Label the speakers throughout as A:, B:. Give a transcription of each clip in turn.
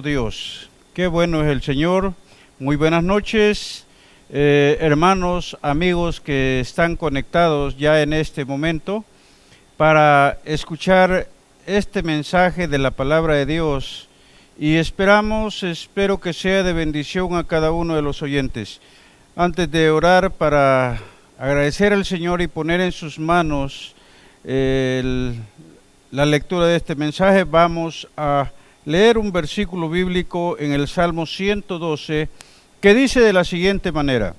A: Dios, qué bueno es el Señor. Muy buenas noches, hermanos, amigos que están conectados ya en este momento para escuchar este mensaje de la palabra de Dios y espero que sea de bendición a cada uno de los oyentes. Antes de orar para agradecer al Señor y poner en sus manos la lectura de este mensaje, vamos a leer un versículo bíblico en el Salmo 112 que dice de la siguiente manera: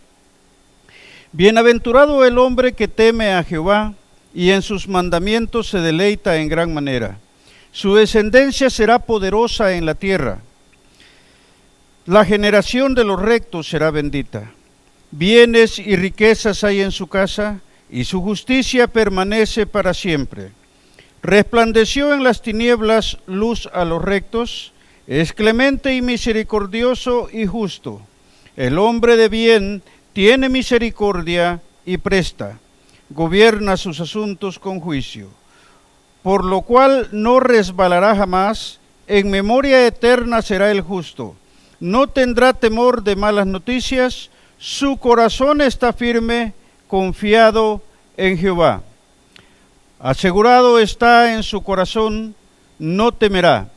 A: Bienaventurado el hombre que teme a Jehová y en sus mandamientos se deleita en gran manera. Su descendencia será poderosa en la tierra. La generación de los rectos será bendita. Bienes y riquezas hay en su casa y su justicia permanece para siempre. Resplandeció en las tinieblas luz a los rectos, es clemente y misericordioso y justo. El hombre de bien tiene misericordia y presta, gobierna sus asuntos con juicio, por lo cual no resbalará jamás, en memoria eterna será el justo. No tendrá temor de malas noticias, su corazón está firme, confiado en Jehová. Asegurado está en su corazón, no temerá,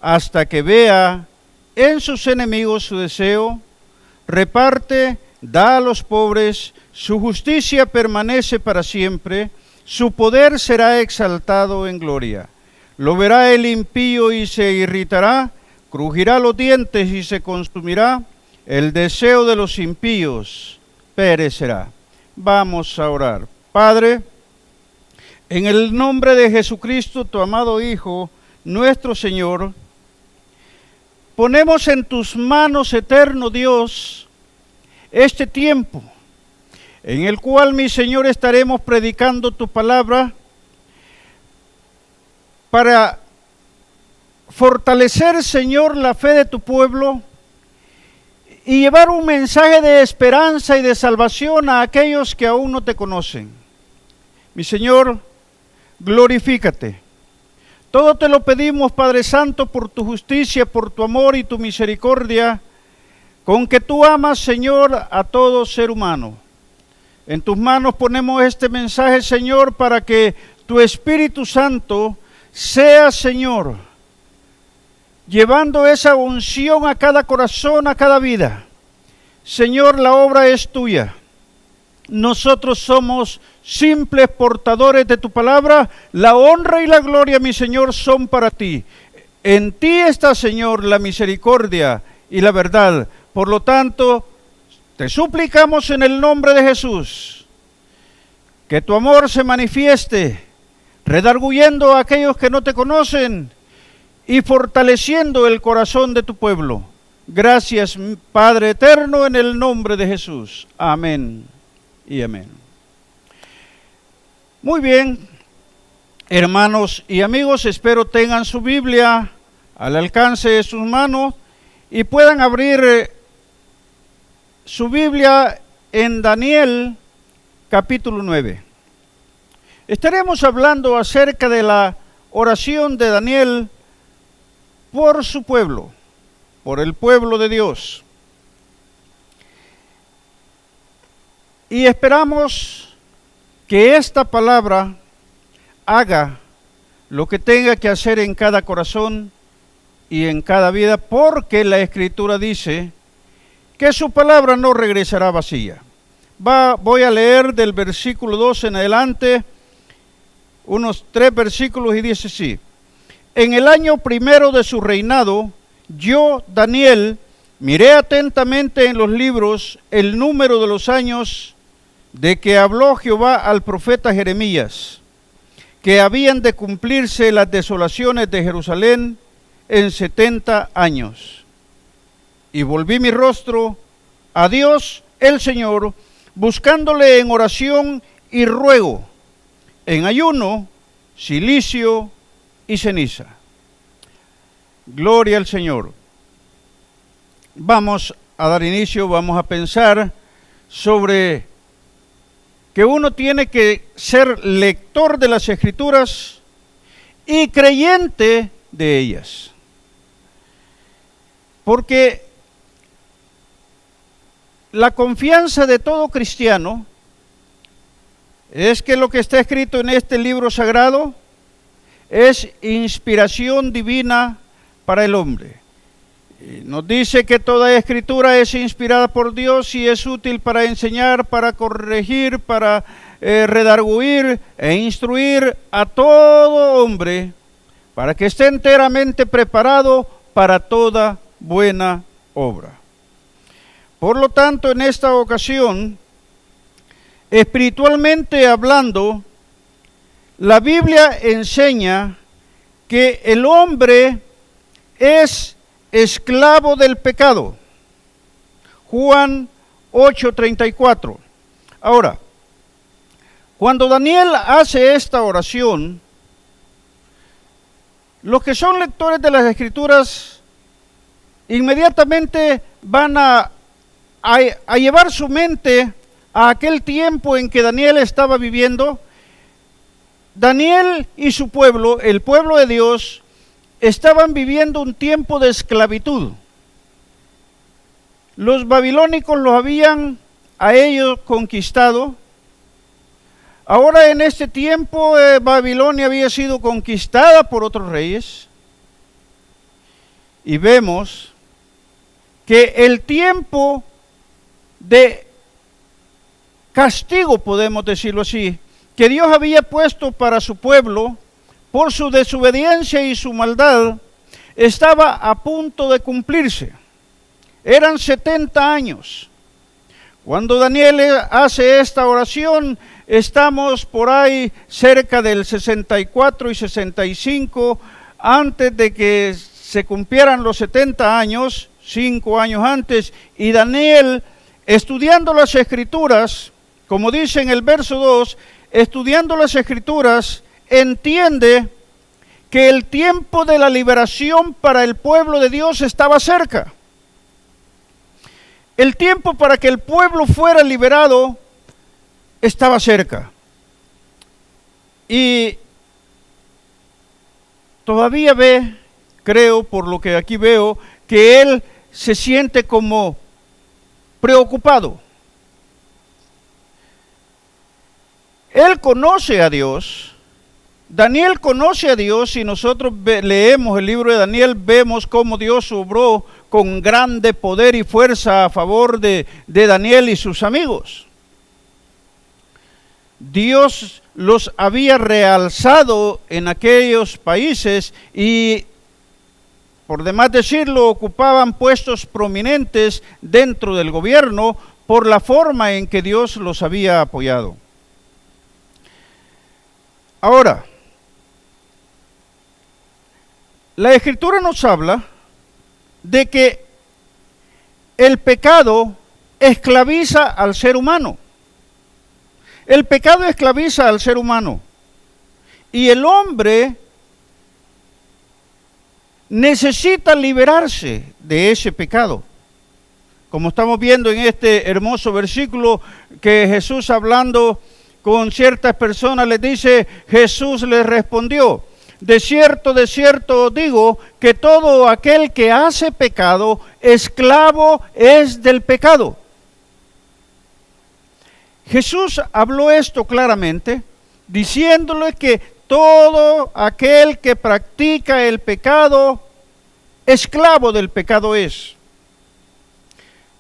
A: hasta que vea en sus enemigos su deseo. Reparte, da a los pobres, su justicia permanece para siempre, su poder será exaltado en gloria. Lo verá el impío y se irritará, crujirá los dientes y se consumirá, el deseo de los impíos perecerá. Vamos a orar. Padre, en el nombre de Jesucristo, tu amado Hijo, nuestro Señor, ponemos en tus manos, eterno Dios, este tiempo en el cual, mi Señor, estaremos predicando tu palabra para fortalecer, Señor, la fe de tu pueblo y llevar un mensaje de esperanza y de salvación a aquellos que aún no te conocen. Mi Señor, glorifícate. Todo te lo pedimos, Padre Santo, por tu justicia, por tu amor y tu misericordia, con que tú amas, Señor, a todo ser humano. En tus manos ponemos este mensaje, Señor, para que tu Espíritu Santo sea, Señor, llevando esa unción a cada corazón, a cada vida. Señor, la obra es tuya. Nosotros somos simples portadores de tu palabra. La honra y la gloria, mi Señor, son para ti. En ti está, Señor, la misericordia y la verdad. Por lo tanto, te suplicamos en el nombre de Jesús que tu amor se manifieste, redarguyendo a aquellos que no te conocen y fortaleciendo el corazón de tu pueblo. Gracias, Padre eterno, en el nombre de Jesús. Amén y amén. Muy bien, hermanos y amigos, espero tengan su Biblia al alcance de sus manos y puedan abrir su Biblia en Daniel capítulo 9. Estaremos hablando acerca de la oración de Daniel por su pueblo, por el pueblo de Dios. Y esperamos que esta palabra haga lo que tenga que hacer en cada corazón y en cada vida, porque la Escritura dice que su palabra no regresará vacía. Voy a leer del versículo 2 en adelante, unos 3 versículos, y dice así: En el año primero de su reinado, yo, Daniel, miré atentamente en los libros el número de los años de que habló Jehová al profeta Jeremías, que habían de cumplirse las desolaciones de Jerusalén en 70 años. Y volví mi rostro a Dios el Señor, buscándole en oración y ruego, en ayuno, cilicio y ceniza. Gloria al Señor. Vamos a dar inicio, vamos a pensar sobre que uno tiene que ser lector de las Escrituras y creyente de ellas. Porque la confianza de todo cristiano es que lo que está escrito en este libro sagrado es inspiración divina para el hombre. Nos dice que toda escritura es inspirada por Dios y es útil para enseñar, para corregir, para redarguir e instruir a todo hombre, para que esté enteramente preparado para toda buena obra. Por lo tanto, en esta ocasión, espiritualmente hablando, la Biblia enseña que el hombre es esclavo del pecado. Juan 8:34. Ahora, cuando Daniel hace esta oración, los que son lectores de las Escrituras inmediatamente van a llevar su mente a aquel tiempo en que Daniel estaba viviendo. Daniel y su pueblo, el pueblo de Dios, estaban viviendo un tiempo de esclavitud. Los babilónicos los habían a ellos conquistado. Ahora en este tiempo Babilonia había sido conquistada por otros reyes. Y vemos que el tiempo de castigo, podemos decirlo así, que Dios había puesto para su pueblo por su desobediencia y su maldad, estaba a punto de cumplirse. Eran 70 años. Cuando Daniel hace esta oración, estamos por ahí cerca del 64 y 65, antes de que se cumplieran los 70 años, 5 años antes, y Daniel, estudiando las Escrituras, como dice en el verso 2, estudiando las Escrituras, entiende que el tiempo de la liberación para el pueblo de Dios estaba cerca. El tiempo para que el pueblo fuera liberado estaba cerca. Y todavía creo, por lo que aquí veo, que él se siente como preocupado. Él conoce a Dios. Daniel conoce a Dios y nosotros leemos el libro de Daniel, vemos cómo Dios obró con grande poder y fuerza a favor de Daniel y sus amigos. Dios los había realzado en aquellos países y, por demás decirlo, ocupaban puestos prominentes dentro del gobierno por la forma en que Dios los había apoyado. Ahora, la Escritura nos habla de que el pecado esclaviza al ser humano. El pecado esclaviza al ser humano. Y el hombre necesita liberarse de ese pecado. Como estamos viendo en este hermoso versículo que Jesús, hablando con ciertas personas, les dice, Jesús les respondió: de cierto os digo que todo aquel que hace pecado, esclavo es del pecado. Jesús habló esto claramente, diciéndole que todo aquel que practica el pecado, esclavo del pecado es.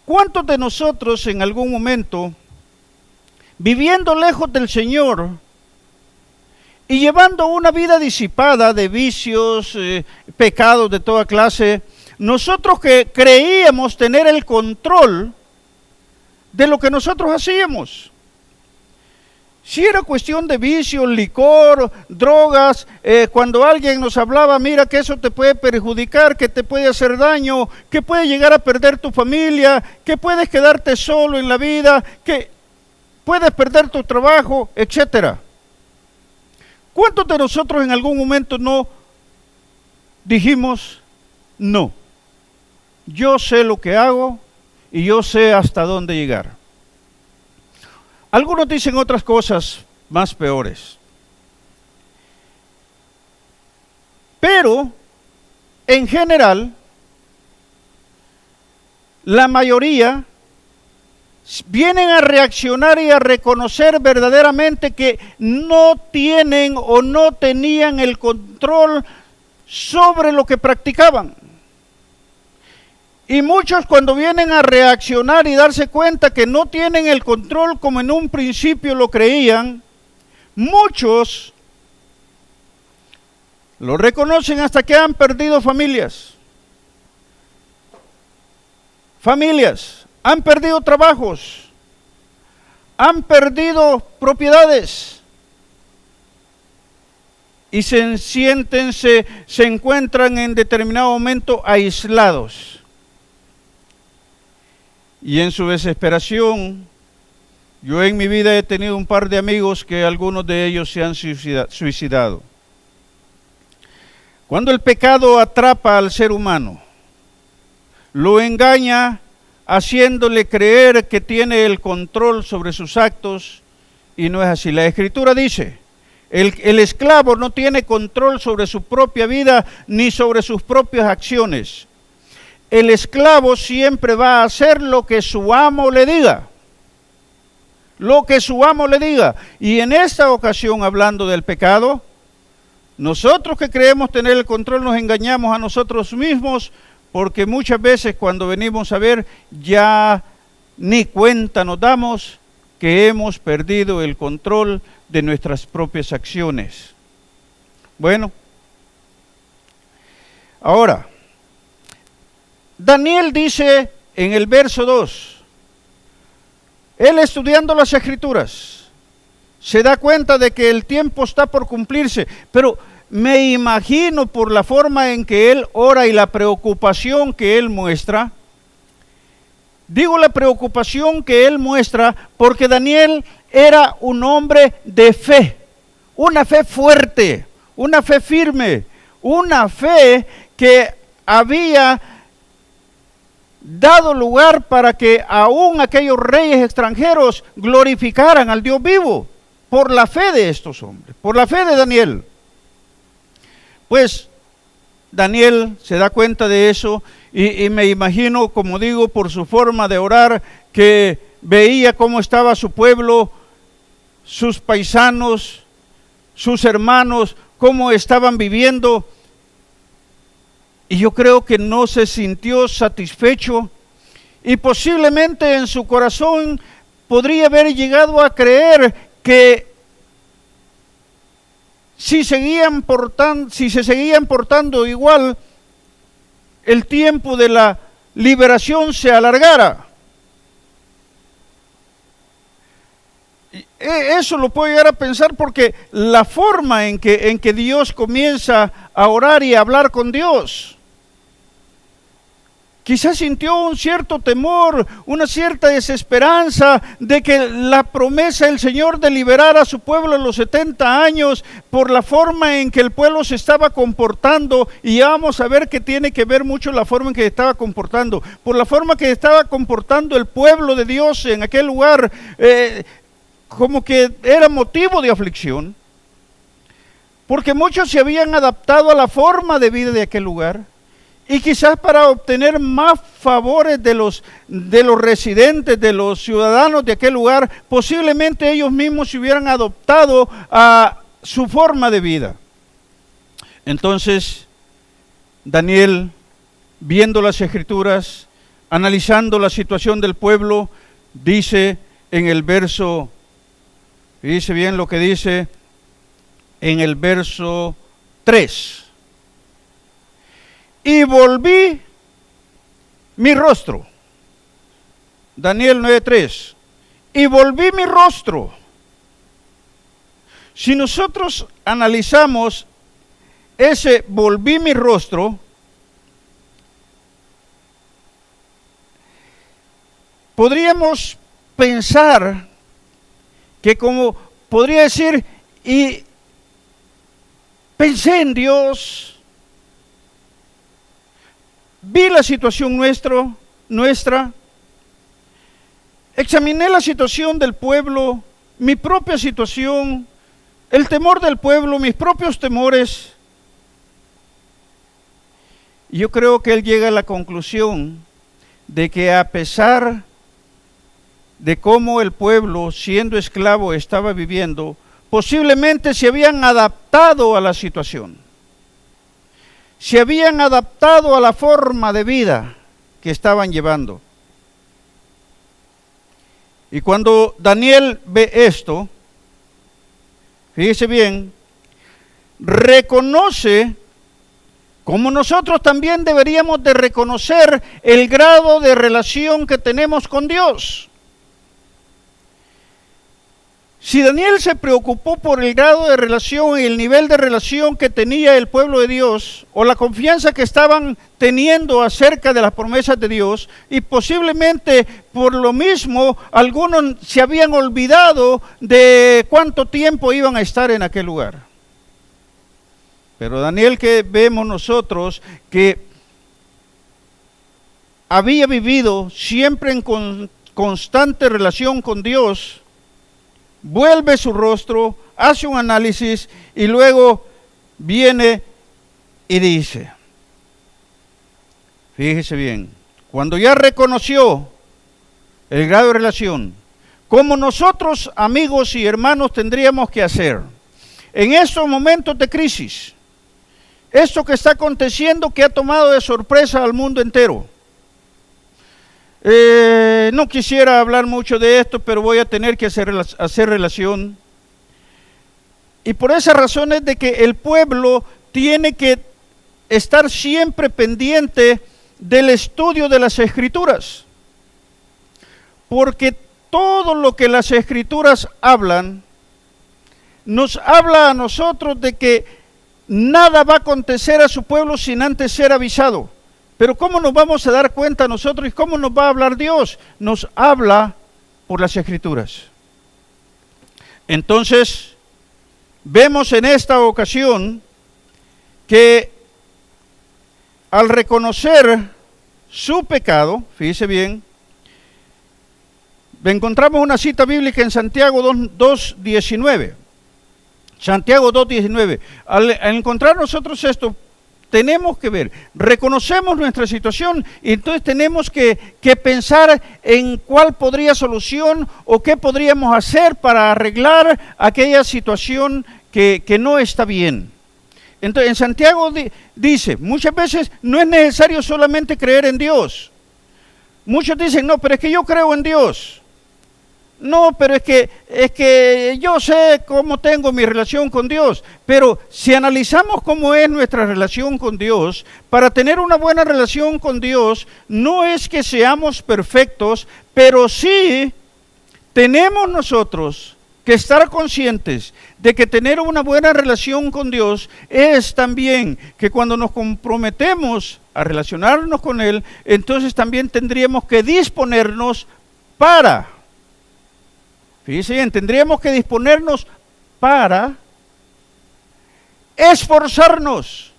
A: ¿Cuántos de nosotros en algún momento, viviendo lejos del Señor y llevando una vida disipada de vicios, pecados de toda clase, nosotros que creíamos tener el control de lo que nosotros hacíamos? Si era cuestión de vicios, licor, drogas, cuando alguien nos hablaba, mira que eso te puede perjudicar, que te puede hacer daño, que puede llegar a perder tu familia, que puedes quedarte solo en la vida, que puedes perder tu trabajo, etcétera. ¿Cuántos de nosotros en algún momento no dijimos, no, yo sé lo que hago y yo sé hasta dónde llegar? Algunos dicen otras cosas más peores. Pero, en general, la mayoría vienen a reaccionar y a reconocer verdaderamente que no tienen o no tenían el control sobre lo que practicaban. Y muchos, cuando vienen a reaccionar y darse cuenta que no tienen el control como en un principio lo creían, muchos lo reconocen hasta que han perdido familias, han perdido trabajos, han perdido propiedades y se encuentran en determinado momento aislados. Y en su desesperación, yo en mi vida he tenido un par de amigos que algunos de ellos se han suicidado. Cuando el pecado atrapa al ser humano, lo engaña haciéndole creer que tiene el control sobre sus actos, y no es así. La Escritura dice, el esclavo no tiene control sobre su propia vida ni sobre sus propias acciones. El esclavo siempre va a hacer lo que su amo le diga. Lo que su amo le diga. Y en esta ocasión, hablando del pecado, nosotros que creemos tener el control nos engañamos a nosotros mismos, porque muchas veces cuando venimos a ver ya ni cuenta nos damos que hemos perdido el control de nuestras propias acciones. Bueno, ahora, Daniel dice en el verso 2, él estudiando las Escrituras, se da cuenta de que el tiempo está por cumplirse, pero me imagino por la forma en que él ora y la preocupación que él muestra. Digo la preocupación que él muestra porque Daniel era un hombre de fe, una fe fuerte, una fe firme, una fe que había dado lugar para que aún aquellos reyes extranjeros glorificaran al Dios vivo, por la fe de estos hombres, por la fe de Daniel. Pues Daniel se da cuenta de eso y me imagino, como digo, por su forma de orar, que veía cómo estaba su pueblo, sus paisanos, sus hermanos, cómo estaban viviendo. Y yo creo que no se sintió satisfecho y posiblemente en su corazón podría haber llegado a creer que si se seguían portando igual, el tiempo de la liberación se alargara. Eso lo puedo llegar a pensar porque la forma en que Dios comienza a orar y a hablar con Dios, quizás sintió un cierto temor, una cierta desesperanza de que la promesa del Señor de liberar a su pueblo en los 70 años, por la forma en que el pueblo se estaba comportando, y ya vamos a ver que tiene que ver mucho la forma en que estaba comportando, por la forma que estaba comportando el pueblo de Dios en aquel lugar, como que era motivo de aflicción, porque muchos se habían adaptado a la forma de vida de aquel lugar. Y quizás para obtener más favores de los residentes, de los ciudadanos de aquel lugar, posiblemente ellos mismos se hubieran adoptado a su forma de vida. Entonces, Daniel, viendo las Escrituras, analizando la situación del pueblo, dice en el verso, y dice bien lo que dice en el verso 3. Y volví mi rostro. Daniel 9:3. Y volví mi rostro. Si nosotros analizamos ese volví mi rostro, podríamos pensar que como podría decir, y pensé en Dios, vi la situación nuestra, examiné la situación del pueblo, mi propia situación, el temor del pueblo, mis propios temores. Y yo creo que él llega a la conclusión de que a pesar de cómo el pueblo, siendo esclavo, estaba viviendo, posiblemente se habían adaptado a la situación, se habían adaptado a la forma de vida que estaban llevando. Y cuando Daniel ve esto, fíjese bien, reconoce, como nosotros también deberíamos de reconocer el grado de relación que tenemos con Dios. Si Daniel se preocupó por el grado de relación y el nivel de relación que tenía el pueblo de Dios, o la confianza que estaban teniendo acerca de las promesas de Dios, y posiblemente por lo mismo algunos se habían olvidado de cuánto tiempo iban a estar en aquel lugar. Pero Daniel, que vemos nosotros que había vivido siempre en constante relación con Dios, vuelve su rostro, hace un análisis y luego viene y dice, fíjese bien, cuando ya reconoció el grado de relación, como nosotros, amigos y hermanos, tendríamos que hacer en estos momentos de crisis, esto que está aconteciendo, que ha tomado de sorpresa al mundo entero. No quisiera hablar mucho de esto, pero voy a tener que hacer relación. Y por esa razón es de que el pueblo tiene que estar siempre pendiente del estudio de las Escrituras. Porque todo lo que las Escrituras hablan, nos habla a nosotros de que nada va a acontecer a su pueblo sin antes ser avisado. Pero ¿cómo nos vamos a dar cuenta nosotros y cómo nos va a hablar Dios? Nos habla por las Escrituras. Entonces, vemos en esta ocasión que al reconocer su pecado, fíjese bien, encontramos una cita bíblica en Santiago 2:19. Santiago 2:19. Al encontrar nosotros esto, tenemos que ver, reconocemos nuestra situación y entonces tenemos que pensar en cuál podría solución o qué podríamos hacer para arreglar aquella situación que no está bien. Entonces en Santiago dice, muchas veces no es necesario solamente creer en Dios. Muchos dicen, no, pero es que yo creo en Dios. No, pero es que yo sé cómo tengo mi relación con Dios. Pero si analizamos cómo es nuestra relación con Dios, para tener una buena relación con Dios, no es que seamos perfectos, pero sí tenemos nosotros que estar conscientes de que tener una buena relación con Dios es también que cuando nos comprometemos a relacionarnos con Él, entonces también tendríamos que disponernos para... Fíjense bien, tendríamos que disponernos para esforzarnos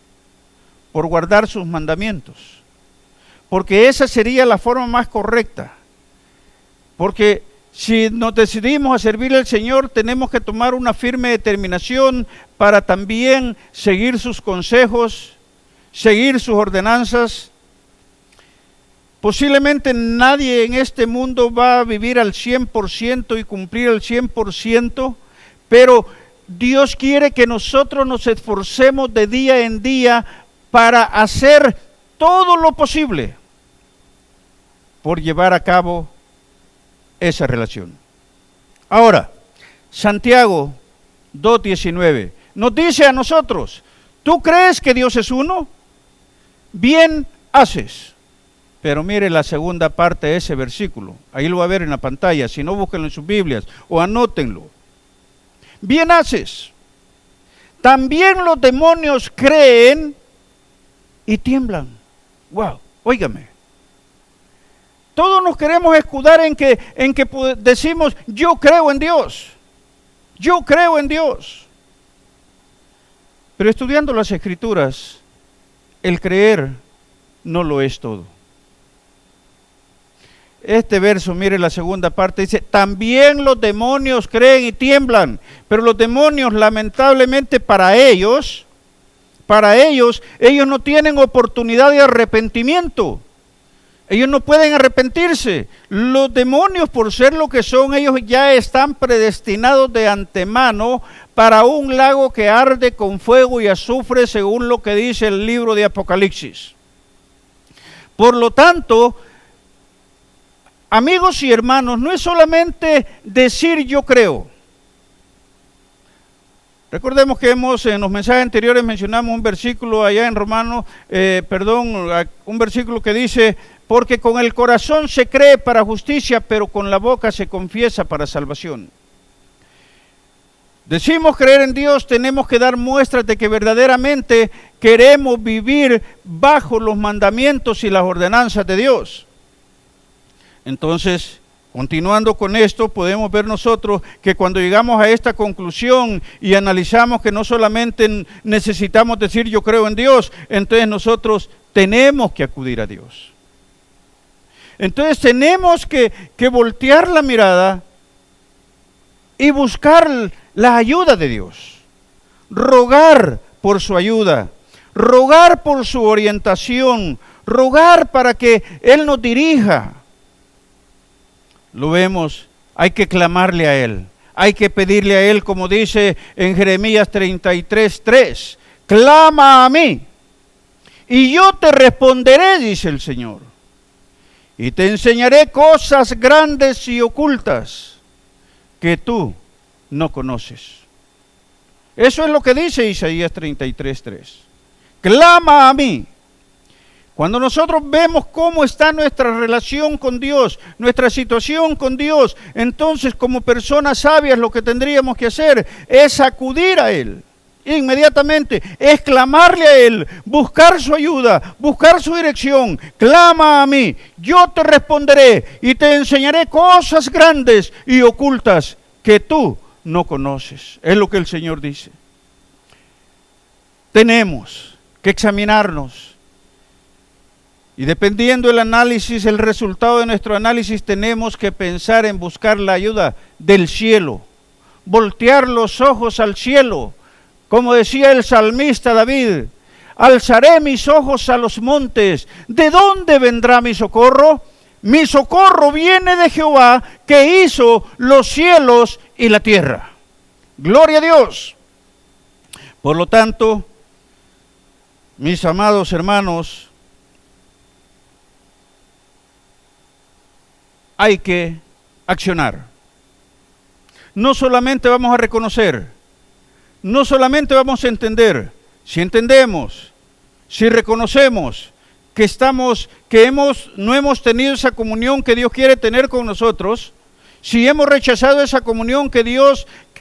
A: por guardar sus mandamientos. Porque esa sería la forma más correcta. Porque si nos decidimos a servir al Señor, tenemos que tomar una firme determinación para también seguir sus consejos, seguir sus ordenanzas. Posiblemente nadie en este mundo va a vivir al 100% y cumplir al 100%, pero Dios quiere que nosotros nos esforcemos de día en día para hacer todo lo posible por llevar a cabo esa relación. Ahora, Santiago 2:19 nos dice a nosotros, ¿tú crees que Dios es uno? Bien haces. Pero mire la segunda parte de ese versículo, ahí lo va a ver en la pantalla, si no búsquenlo en sus Biblias o anótenlo. Bien haces. También los demonios creen y tiemblan. Wow, óigame. Todos nos queremos escudar en que decimos, yo creo en Dios. Yo creo en Dios. Pero estudiando las Escrituras, el creer no lo es todo. Este verso, mire la segunda parte, dice, también los demonios creen y tiemblan, pero los demonios lamentablemente para ellos no tienen oportunidad de arrepentimiento. Ellos no pueden arrepentirse. Los demonios, por ser lo que son, ellos ya están predestinados de antemano para un lago que arde con fuego y azufre, según lo que dice el libro de Apocalipsis. Por lo tanto, amigos y hermanos, no es solamente decir yo creo. Recordemos que en los mensajes anteriores mencionamos un versículo allá en Romanos, un versículo que dice, porque con el corazón se cree para justicia, pero con la boca se confiesa para salvación. Decimos creer en Dios, tenemos que dar muestras de que verdaderamente queremos vivir bajo los mandamientos y las ordenanzas de Dios. Entonces, continuando con esto, podemos ver nosotros que cuando llegamos a esta conclusión y analizamos que no solamente necesitamos decir yo creo en Dios, entonces nosotros tenemos que acudir a Dios. Entonces tenemos que voltear la mirada y buscar la ayuda de Dios, rogar por su ayuda, rogar por su orientación, rogar para que Él nos dirija. Lo vemos, hay que clamarle a Él, hay que pedirle a Él, como dice en Jeremías 33:3, clama a mí y yo te responderé, dice el Señor, y te enseñaré cosas grandes y ocultas que tú no conoces. Eso es lo que dice Isaías 33:3. Clama a mí. Cuando nosotros vemos cómo está nuestra relación con Dios, nuestra situación con Dios, entonces como personas sabias lo que tendríamos que hacer es acudir a Él. Inmediatamente, es clamarle a Él, buscar su ayuda, buscar su dirección. Clama a mí, yo te responderé y te enseñaré cosas grandes y ocultas que tú no conoces. Es lo que el Señor dice. Tenemos que examinarnos. Y dependiendo del análisis, el resultado de nuestro análisis, tenemos que pensar en buscar la ayuda del cielo. Voltear los ojos al cielo. Como decía el salmista David, alzaré mis ojos a los montes. ¿De dónde vendrá mi socorro? Mi socorro viene de Jehová, que hizo los cielos y la tierra. Gloria a Dios. Por lo tanto, mis amados hermanos, hay que accionar. No solamente vamos a reconocer, no solamente vamos a entender. Si entendemos, si reconocemos que no hemos tenido esa comunión que Dios quiere tener con nosotros, si hemos rechazado esa comunión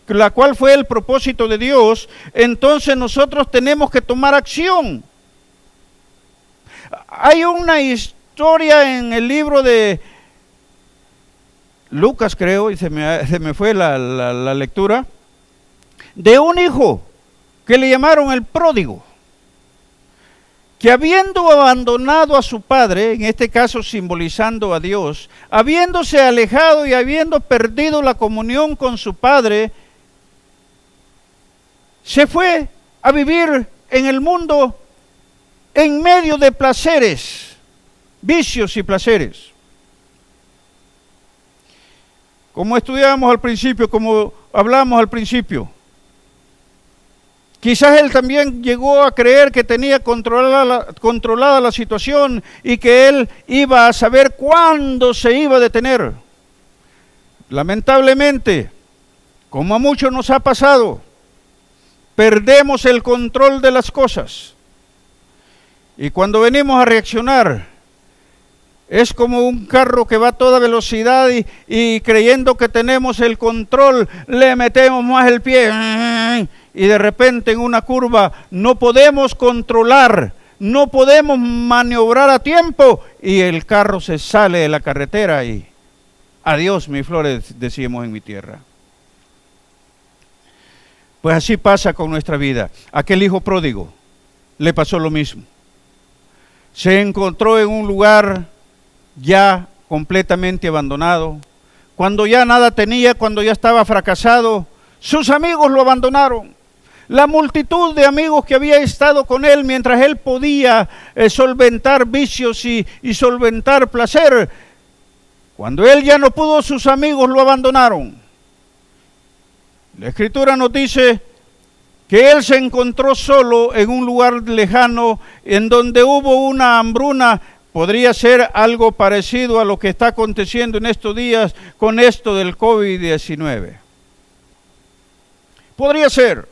A: la cual fue el propósito de Dios, entonces nosotros tenemos que tomar acción. Hay una historia en el libro de Lucas, creo, y se me fue la lectura, de un hijo que le llamaron el pródigo, que habiendo abandonado a su padre, en este caso simbolizando a Dios, habiéndose alejado y habiendo perdido la comunión con su padre, se fue a vivir en el mundo en medio de placeres, vicios y placeres. Como estudiábamos al principio, como hablamos al principio, quizás él también llegó a creer que tenía controlada la situación y que él iba a saber cuándo se iba a detener. Lamentablemente, como a muchos nos ha pasado, perdemos el control de las cosas. Y cuando venimos a reaccionar, es como un carro que va a toda velocidad y creyendo que tenemos el control, le metemos más el pie y de repente en una curva no podemos controlar, no podemos maniobrar a tiempo y el carro se sale de la carretera y adiós, mis flores, decimos en mi tierra. Pues así pasa con nuestra vida. Aquel hijo pródigo le pasó lo mismo. Se encontró en un lugar ya completamente abandonado, cuando ya nada tenía, cuando ya estaba fracasado, sus amigos lo abandonaron, la multitud de amigos que había estado con él mientras él podía solventar vicios y solventar placer. Cuando él ya no pudo, sus amigos lo abandonaron. La Escritura nos dice que él se encontró solo en un lugar lejano en donde hubo una hambruna. Podría ser algo parecido a lo que está aconteciendo en estos días con esto del COVID-19. Podría ser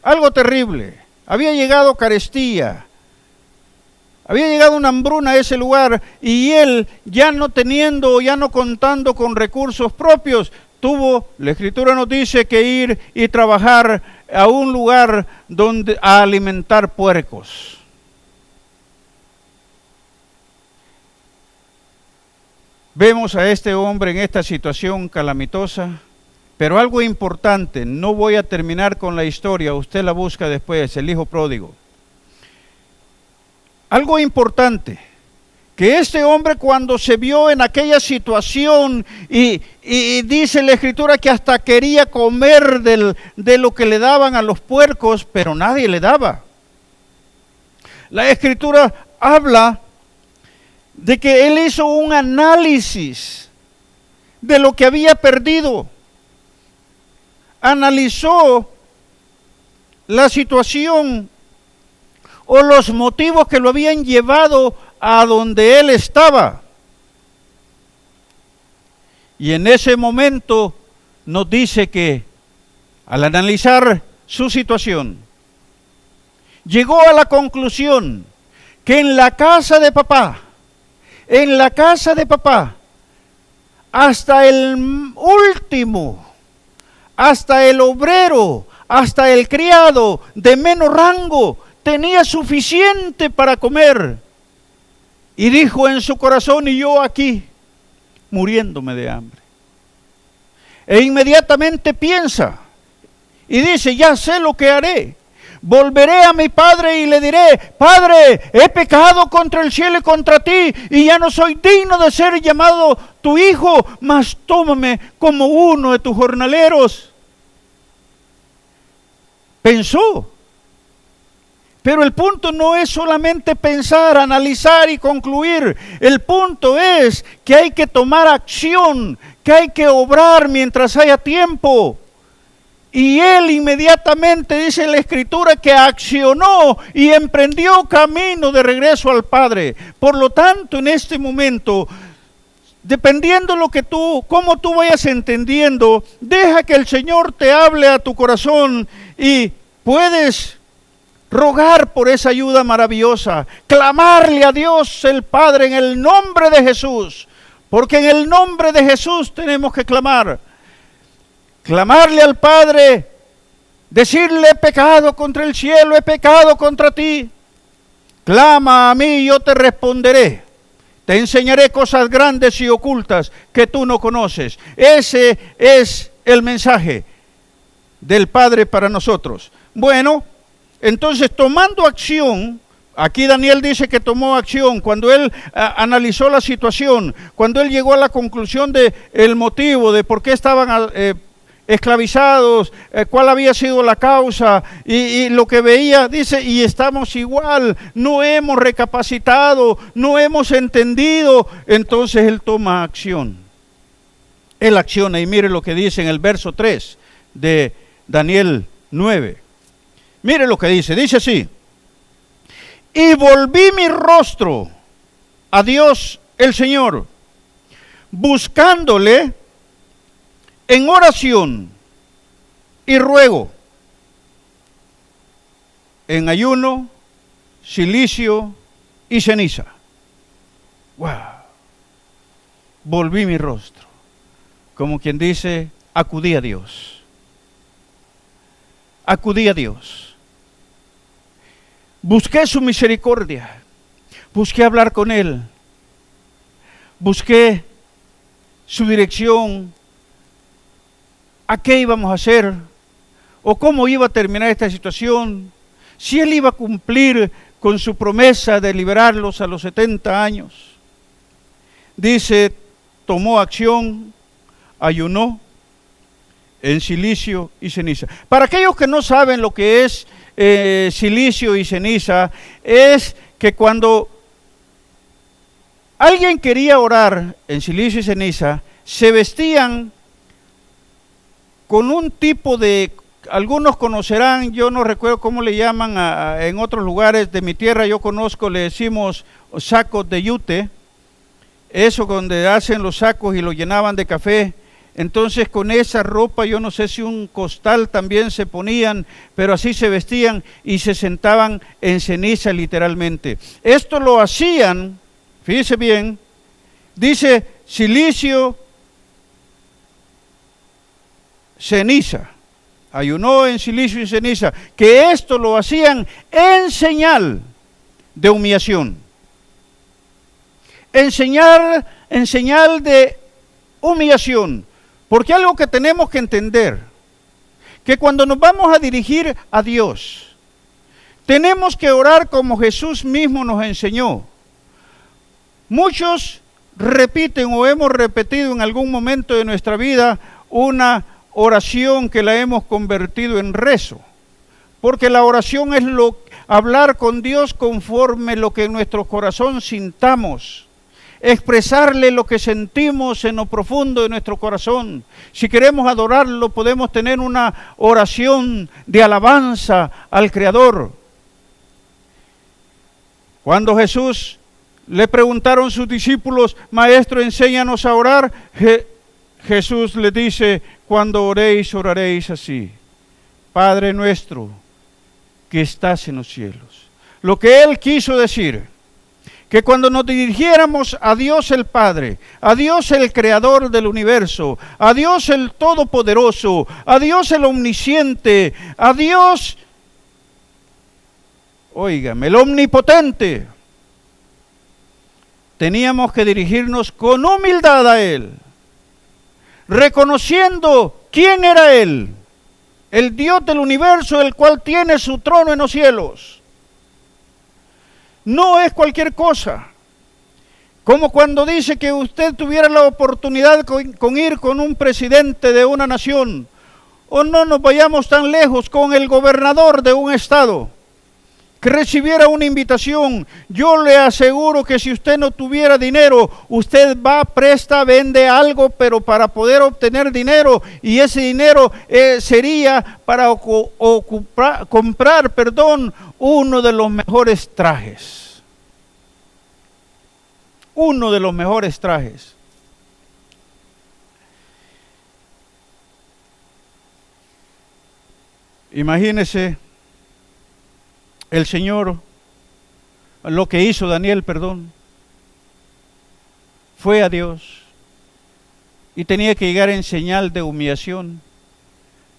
A: algo terrible. Había llegado carestía, había llegado una hambruna a ese lugar y él, ya no contando con recursos propios, tuvo, la Escritura nos dice, que ir y trabajar a un lugar a alimentar puercos. Vemos a este hombre en esta situación calamitosa, pero algo importante, no voy a terminar con la historia, usted la busca después, el hijo pródigo. Algo importante, que este hombre cuando se vio en aquella situación y dice la Escritura que hasta quería comer de lo que le daban a los puercos, pero nadie le daba. La Escritura habla de que él hizo un análisis de lo que había perdido. Analizó la situación o los motivos que lo habían llevado a donde él estaba. Y en ese momento nos dice que al analizar su situación, llegó a la conclusión que en la casa de papá, hasta el último, hasta el obrero, hasta el criado de menos rango, tenía suficiente para comer. Y dijo en su corazón, y yo aquí, muriéndome de hambre. E inmediatamente piensa y dice, ya sé lo que haré. Volveré a mi padre y le diré, Padre, he pecado contra el cielo y contra ti, y ya no soy digno de ser llamado tu hijo, mas tómame como uno de tus jornaleros. Pensó. Pero el punto no es solamente pensar, analizar y concluir. El punto es que hay que tomar acción, que hay que obrar mientras haya tiempo. Y él inmediatamente, dice la Escritura, que accionó y emprendió camino de regreso al Padre. Por lo tanto, en este momento, dependiendo cómo tú vayas entendiendo, deja que el Señor te hable a tu corazón y puedes rogar por esa ayuda maravillosa, clamarle a Dios el Padre en el nombre de Jesús, porque en el nombre de Jesús tenemos que clamar. Clamarle al Padre, decirle, he pecado contra el cielo, he pecado contra ti. Clama a mí y yo te responderé. Te enseñaré cosas grandes y ocultas que tú no conoces. Ese es el mensaje del Padre para nosotros. Bueno, entonces tomando acción, aquí Daniel dice que tomó acción cuando él analizó la situación, cuando él llegó a la conclusión de el motivo de por qué estaban esclavizados, cuál había sido la causa y lo que veía, dice, y estamos igual, no hemos recapacitado, no hemos entendido. Entonces él toma acción, él acciona, y mire lo que dice en el verso 3 de Daniel 9. Mire lo que dice así: y volví mi rostro a Dios el Señor, buscándole en oración y ruego, en ayuno, cilicio y ceniza. ¡Wow! Volví mi rostro, como quien dice, acudí a Dios. Acudí a Dios. Busqué su misericordia, busqué hablar con Él, busqué su dirección, a qué íbamos a hacer, o cómo iba a terminar esta situación, si Él iba a cumplir con su promesa de liberarlos a los 70 años. Dice, tomó acción, ayunó, en silicio y ceniza. Para aquellos que no saben lo que es silicio y ceniza, es que cuando alguien quería orar en silicio y ceniza, se vestían con un tipo de, algunos conocerán, yo no recuerdo cómo le llaman en otros lugares de mi tierra, yo conozco, le decimos sacos de yute, eso donde hacen los sacos y los llenaban de café. Entonces con esa ropa, yo no sé si un costal también se ponían, pero así se vestían y se sentaban en ceniza literalmente. Esto lo hacían, fíjese bien, dice silicio, ceniza. Ayunó en silicio y ceniza, que esto lo hacían en señal de humillación. En señal de humillación. Porque algo que tenemos que entender, que cuando nos vamos a dirigir a Dios, tenemos que orar como Jesús mismo nos enseñó. Muchos repiten o hemos repetido en algún momento de nuestra vida una oración que la hemos convertido en rezo, porque la oración es hablar con Dios conforme lo que en nuestro corazón sintamos, expresarle lo que sentimos en lo profundo de nuestro corazón. Si queremos adorarlo, podemos tener una oración de alabanza al Creador. Cuando Jesús le preguntaron sus discípulos, Maestro, enséñanos a orar, Jesús le dice, cuando oréis, oraréis así: Padre nuestro que estás en los cielos. Lo que Él quiso decir, que cuando nos dirigiéramos a Dios el Padre, a Dios el Creador del universo, a Dios el Todopoderoso, a Dios el Omnisciente, a Dios, óigame, el Omnipotente, teníamos que dirigirnos con humildad a Él, reconociendo quién era Él, el Dios del universo, el cual tiene su trono en los cielos. No es cualquier cosa, como cuando dice que usted tuviera la oportunidad con ir con un presidente de una nación, o no nos vayamos tan lejos, con el gobernador de un estado, que recibiera una invitación. Yo le aseguro que si usted no tuviera dinero, usted va, presta, vende algo, pero para poder obtener dinero, y ese dinero sería para comprar uno de los mejores trajes. Uno de los mejores trajes. Imagínese el Señor, lo que hizo Daniel, fue a Dios y tenía que llegar en señal de humillación.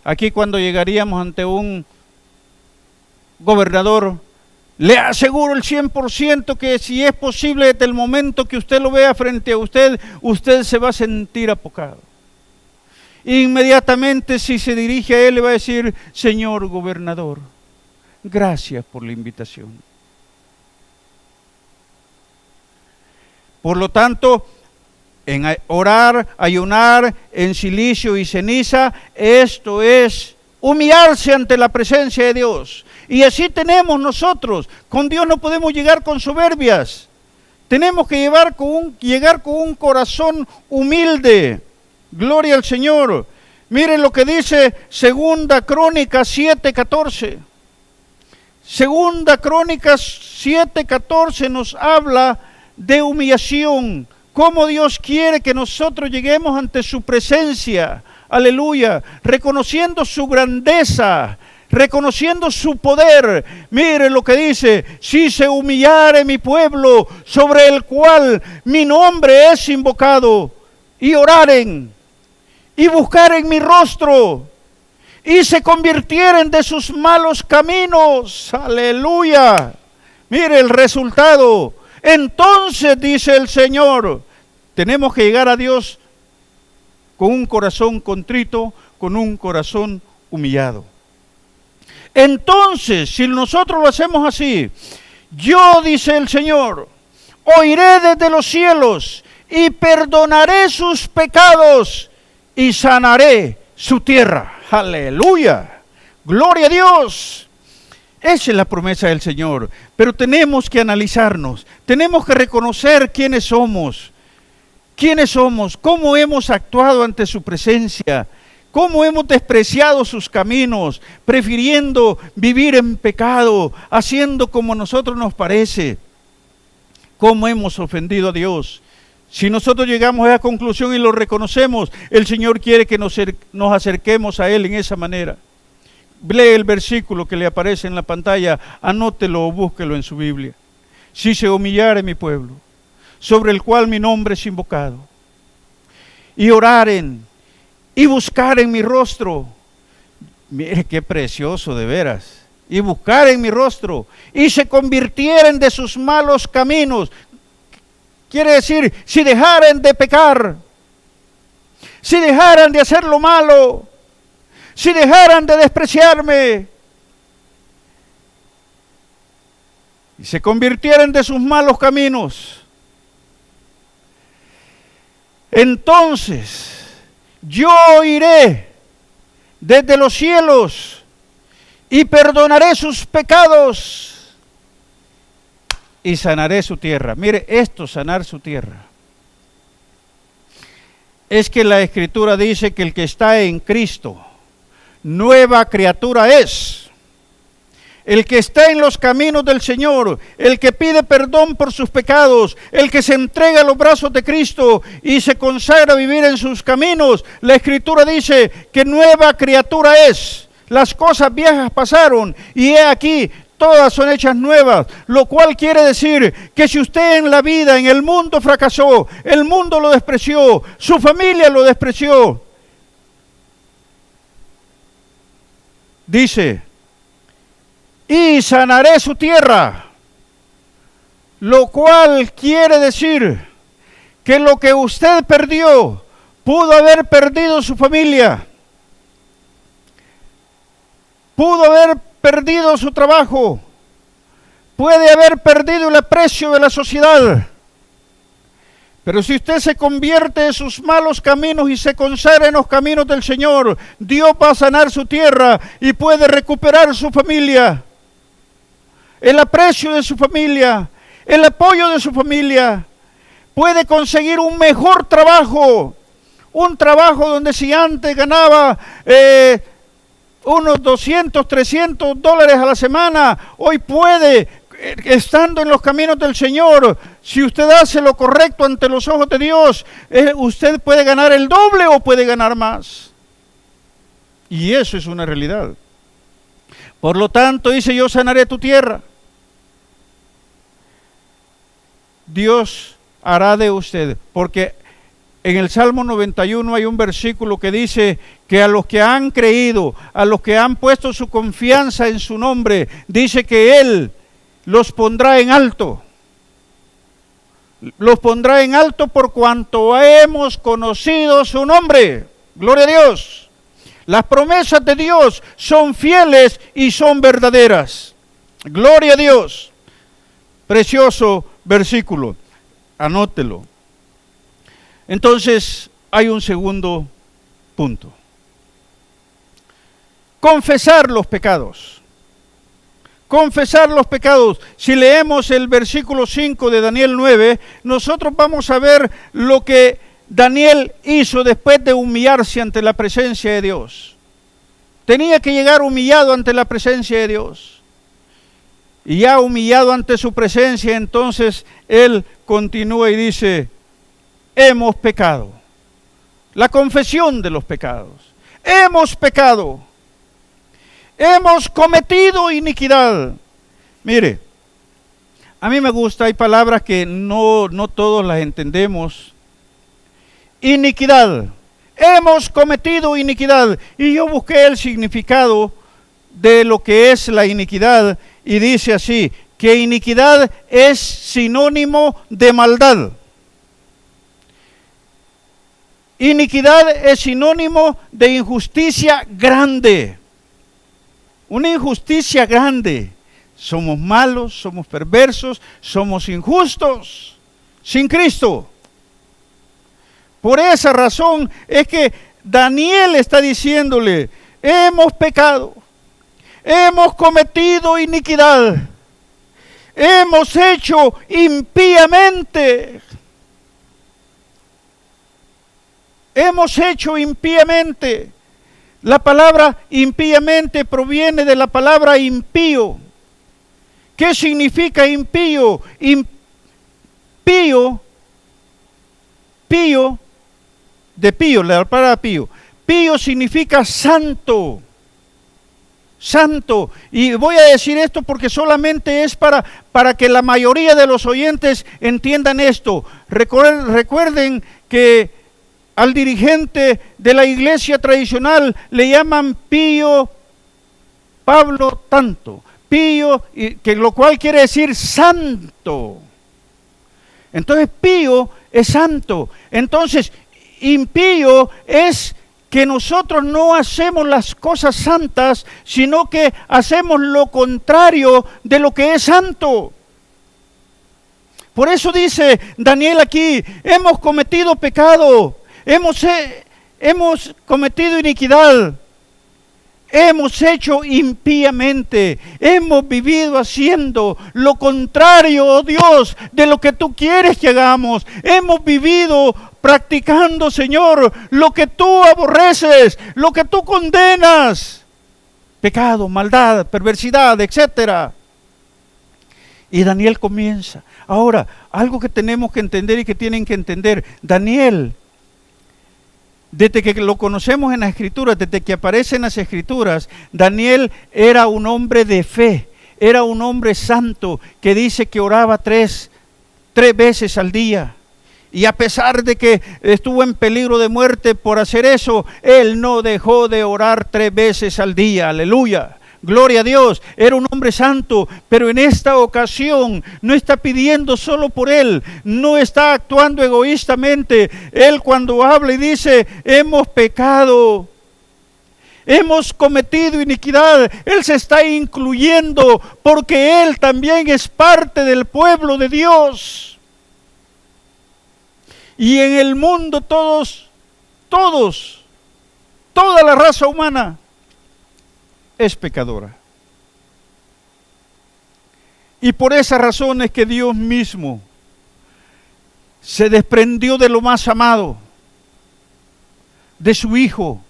A: Aquí cuando llegaríamos ante un gobernador, le aseguro el 100% que si es posible, desde el momento que usted lo vea frente a usted, usted se va a sentir apocado. Inmediatamente, si se dirige a él, le va a decir: Señor gobernador, gracias por la invitación. Por lo tanto, en orar, ayunar, en silicio y ceniza, esto es humillarse ante la presencia de Dios. Y así tenemos nosotros. Con Dios no podemos llegar con soberbias. Tenemos que llegar con un corazón humilde. Gloria al Señor. Miren lo que dice Segunda Crónicas 7:14. Segunda Crónicas 7:14 nos habla de humillación. Cómo Dios quiere que nosotros lleguemos ante su presencia. Aleluya. Reconociendo su grandeza, reconociendo su poder. Mire lo que dice: si se humillare mi pueblo, sobre el cual mi nombre es invocado, y oraren, y buscaren mi rostro, y se convirtieren de sus malos caminos. Aleluya. Mire el resultado. Entonces, dice el Señor, tenemos que llegar a Dios con un corazón contrito, con un corazón humillado. Entonces, si nosotros lo hacemos así, yo, dice el Señor, oiré desde los cielos y perdonaré sus pecados y sanaré su tierra. Aleluya. Gloria a Dios. Esa es la promesa del Señor. Pero tenemos que analizarnos. Tenemos que reconocer quiénes somos. ¿Quiénes somos? ¿Cómo hemos actuado ante su presencia? ¿Cómo hemos despreciado sus caminos, prefiriendo vivir en pecado, haciendo como a nosotros nos parece? ¿Cómo hemos ofendido a Dios? Si nosotros llegamos a esa conclusión y lo reconocemos, el Señor quiere que nos acerquemos a Él en esa manera. Lee el versículo que le aparece en la pantalla, anótelo o búsquelo en su Biblia. Si se humillare mi pueblo, sobre el cual mi nombre es invocado, y oraren, y buscaren mi rostro. Mire qué precioso de veras. Y buscaren mi rostro, y se convirtieren de sus malos caminos. Quiere decir, si dejaran de pecar, si dejaran de hacer lo malo, si dejaran de despreciarme, y se convirtieran de sus malos caminos, entonces yo iré desde los cielos y perdonaré sus pecados y sanaré su tierra. Mire, esto, sanar su tierra, es que la Escritura dice que el que está en Cristo, nueva criatura es. El que está en los caminos del Señor, el que pide perdón por sus pecados, el que se entrega a los brazos de Cristo y se consagra a vivir en sus caminos, la Escritura dice que nueva criatura es. Las cosas viejas pasaron y he aquí, todas son hechas nuevas, lo cual quiere decir que si usted en la vida, en el mundo fracasó, el mundo lo despreció, su familia lo despreció, dice, y sanaré su tierra, lo cual quiere decir que lo que usted perdió, pudo haber perdido su familia, pudo haber perdido su trabajo, puede haber perdido el aprecio de la sociedad. Pero si usted se convierte de sus malos caminos y se consagra en los caminos del Señor, Dios va a sanar su tierra y puede recuperar su familia, el aprecio de su familia, el apoyo de su familia. Puede conseguir un mejor trabajo, un trabajo donde si antes ganaba unos 200, 300 dólares a la semana, hoy puede, estando en los caminos del Señor, si usted hace lo correcto ante los ojos de Dios, usted puede ganar el doble o puede ganar más. Y eso es una realidad. Por lo tanto, dice, yo sanaré tu tierra. Dios hará de usted, porque en el Salmo 91 hay un versículo que dice que a los que han creído, a los que han puesto su confianza en su nombre, dice que Él los pondrá en alto. Los pondrá en alto por cuanto hemos conocido su nombre. Gloria a Dios. Las promesas de Dios son fieles y son verdaderas. Gloria a Dios. Precioso versículo. Anótelo. Entonces, hay un segundo punto. Confesar los pecados. Confesar los pecados. Si leemos el versículo 5 de Daniel 9, nosotros vamos a ver lo que Daniel hizo después de humillarse ante la presencia de Dios. Tenía que llegar humillado ante la presencia de Dios. Y ya humillado ante su presencia, entonces él continúa y dice, hemos pecado. La confesión de los pecados. Hemos pecado. Hemos cometido iniquidad. Mire, a mí me gusta, hay palabras que no todos las entendemos. Iniquidad. Hemos cometido iniquidad. Y yo busqué el significado de lo que es la iniquidad y dice así, que iniquidad es sinónimo de maldad. Iniquidad es sinónimo de injusticia grande. Una injusticia grande. Somos malos, somos perversos, somos injustos, sin Cristo. Por esa razón es que Daniel está diciéndole, hemos pecado, hemos cometido iniquidad, hemos hecho impíamente. Hemos hecho impíamente. La palabra impíamente proviene de la palabra impío. ¿Qué significa impío? Impío, la palabra pío. Pío significa santo. Santo. Y voy a decir esto porque solamente es para que la mayoría de los oyentes entiendan esto. Recuerden que al dirigente de la iglesia tradicional le llaman Pío Pablo tanto, Pío, que lo cual quiere decir santo. Entonces Pío es santo. Entonces impío es que nosotros no hacemos las cosas santas, sino que hacemos lo contrario de lo que es santo. Por eso dice Daniel aquí, hemos cometido pecado. Hemos cometido iniquidad, hemos hecho impíamente, hemos vivido haciendo lo contrario, oh Dios, de lo que tú quieres que hagamos. Hemos vivido practicando, Señor, lo que tú aborreces, lo que tú condenas. Pecado, maldad, perversidad, etc. Y Daniel comienza. Ahora, algo que tenemos que entender y que tienen que entender, Daniel, desde que lo conocemos en las Escrituras, desde que aparece en las Escrituras, Daniel era un hombre de fe, era un hombre santo que dice que oraba tres veces al día. Y a pesar de que estuvo en peligro de muerte por hacer eso, él no dejó de orar 3 veces al día. Aleluya. Gloria a Dios, era un hombre santo, pero en esta ocasión no está pidiendo solo por él, no está actuando egoístamente. Él cuando habla y dice, hemos pecado, hemos cometido iniquidad, él se está incluyendo porque él también es parte del pueblo de Dios. Y en el mundo toda la raza humana es pecadora. Y por esa razón es que Dios mismo se desprendió de lo más amado, de su Hijo,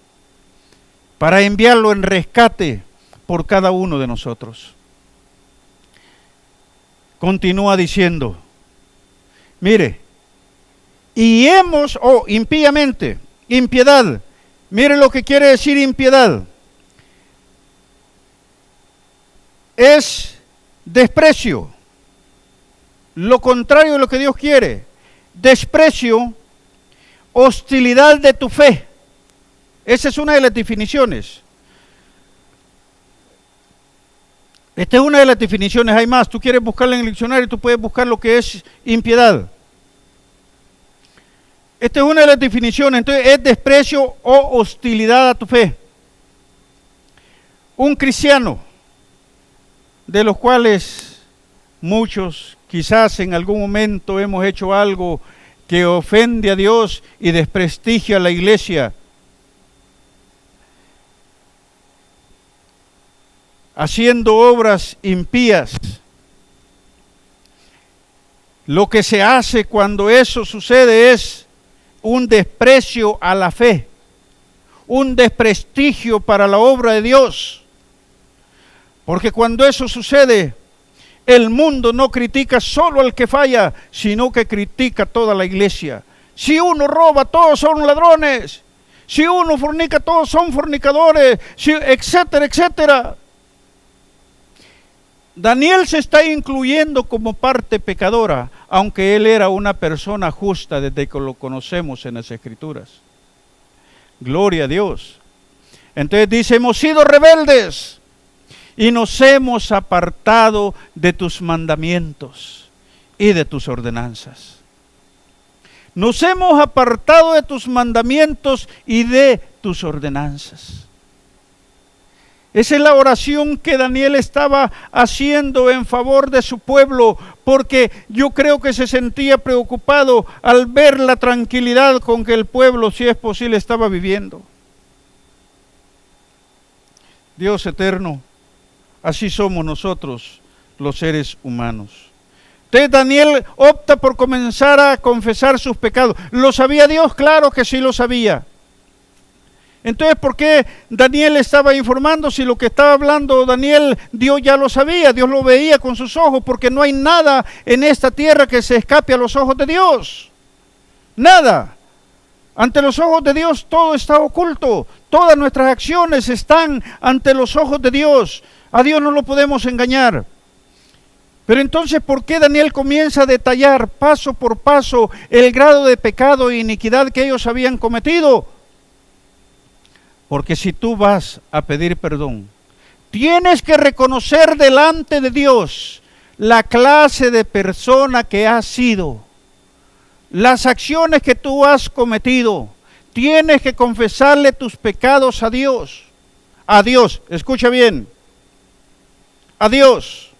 A: para enviarlo en rescate por cada uno de nosotros. Continúa diciendo, mire, y hemos, impíamente, impiedad, mire lo que quiere decir impiedad. Es desprecio, lo contrario de lo que Dios quiere. Desprecio, hostilidad de tu fe. Esa es una de las definiciones. Esta es una de las definiciones, hay más. Tú quieres buscarla en el diccionario, tú puedes buscar lo que es impiedad. Esta es una de las definiciones, entonces es desprecio o hostilidad a tu fe. Un cristiano, de los cuales muchos quizás en algún momento hemos hecho algo que ofende a Dios y desprestigia a la iglesia, haciendo obras impías. Lo que se hace cuando eso sucede es un desprecio a la fe, un desprestigio para la obra de Dios. Porque cuando eso sucede, el mundo no critica solo al que falla, sino que critica a toda la iglesia. Si uno roba, todos son ladrones. Si uno fornica, todos son fornicadores, etcétera, etcétera. Daniel se está incluyendo como parte pecadora, aunque él era una persona justa desde que lo conocemos en las Escrituras. Gloria a Dios. Entonces dice, hemos sido rebeldes y nos hemos apartado de tus mandamientos y de tus ordenanzas. Nos hemos apartado de tus mandamientos y de tus ordenanzas. Esa es la oración que Daniel estaba haciendo en favor de su pueblo, porque yo creo que se sentía preocupado al ver la tranquilidad con que el pueblo, si es posible, estaba viviendo. Dios eterno, así somos nosotros, los seres humanos. Entonces Daniel opta por comenzar a confesar sus pecados. ¿Lo sabía Dios? Claro que sí lo sabía. Entonces, ¿por qué Daniel estaba informando si lo que estaba hablando Daniel, Dios ya lo sabía, Dios lo veía con sus ojos? Porque no hay nada en esta tierra que se escape a los ojos de Dios. Nada. Ante los ojos de Dios todo está oculto. Todas nuestras acciones están ante los ojos de Dios. A Dios no lo podemos engañar. Pero entonces, ¿por qué Daniel comienza a detallar paso por paso el grado de pecado e iniquidad que ellos habían cometido? Porque si tú vas a pedir perdón, tienes que reconocer delante de Dios la clase de persona que has sido, las acciones que tú has cometido. Tienes que confesarle tus pecados a Dios. A Dios, escucha bien, a Dios,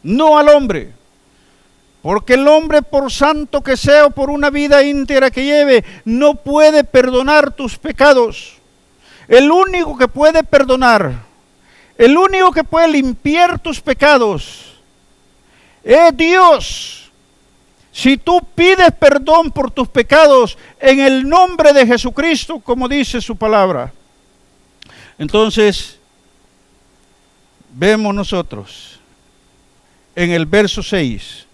A: no al hombre. Porque el hombre, por santo que sea o por una vida íntegra que lleve, no puede perdonar tus pecados. El único que puede perdonar, el único que puede limpiar tus pecados, es Dios. Si tú pides perdón por tus pecados en el nombre de Jesucristo, como dice su palabra, entonces vemos nosotros en el verso 6,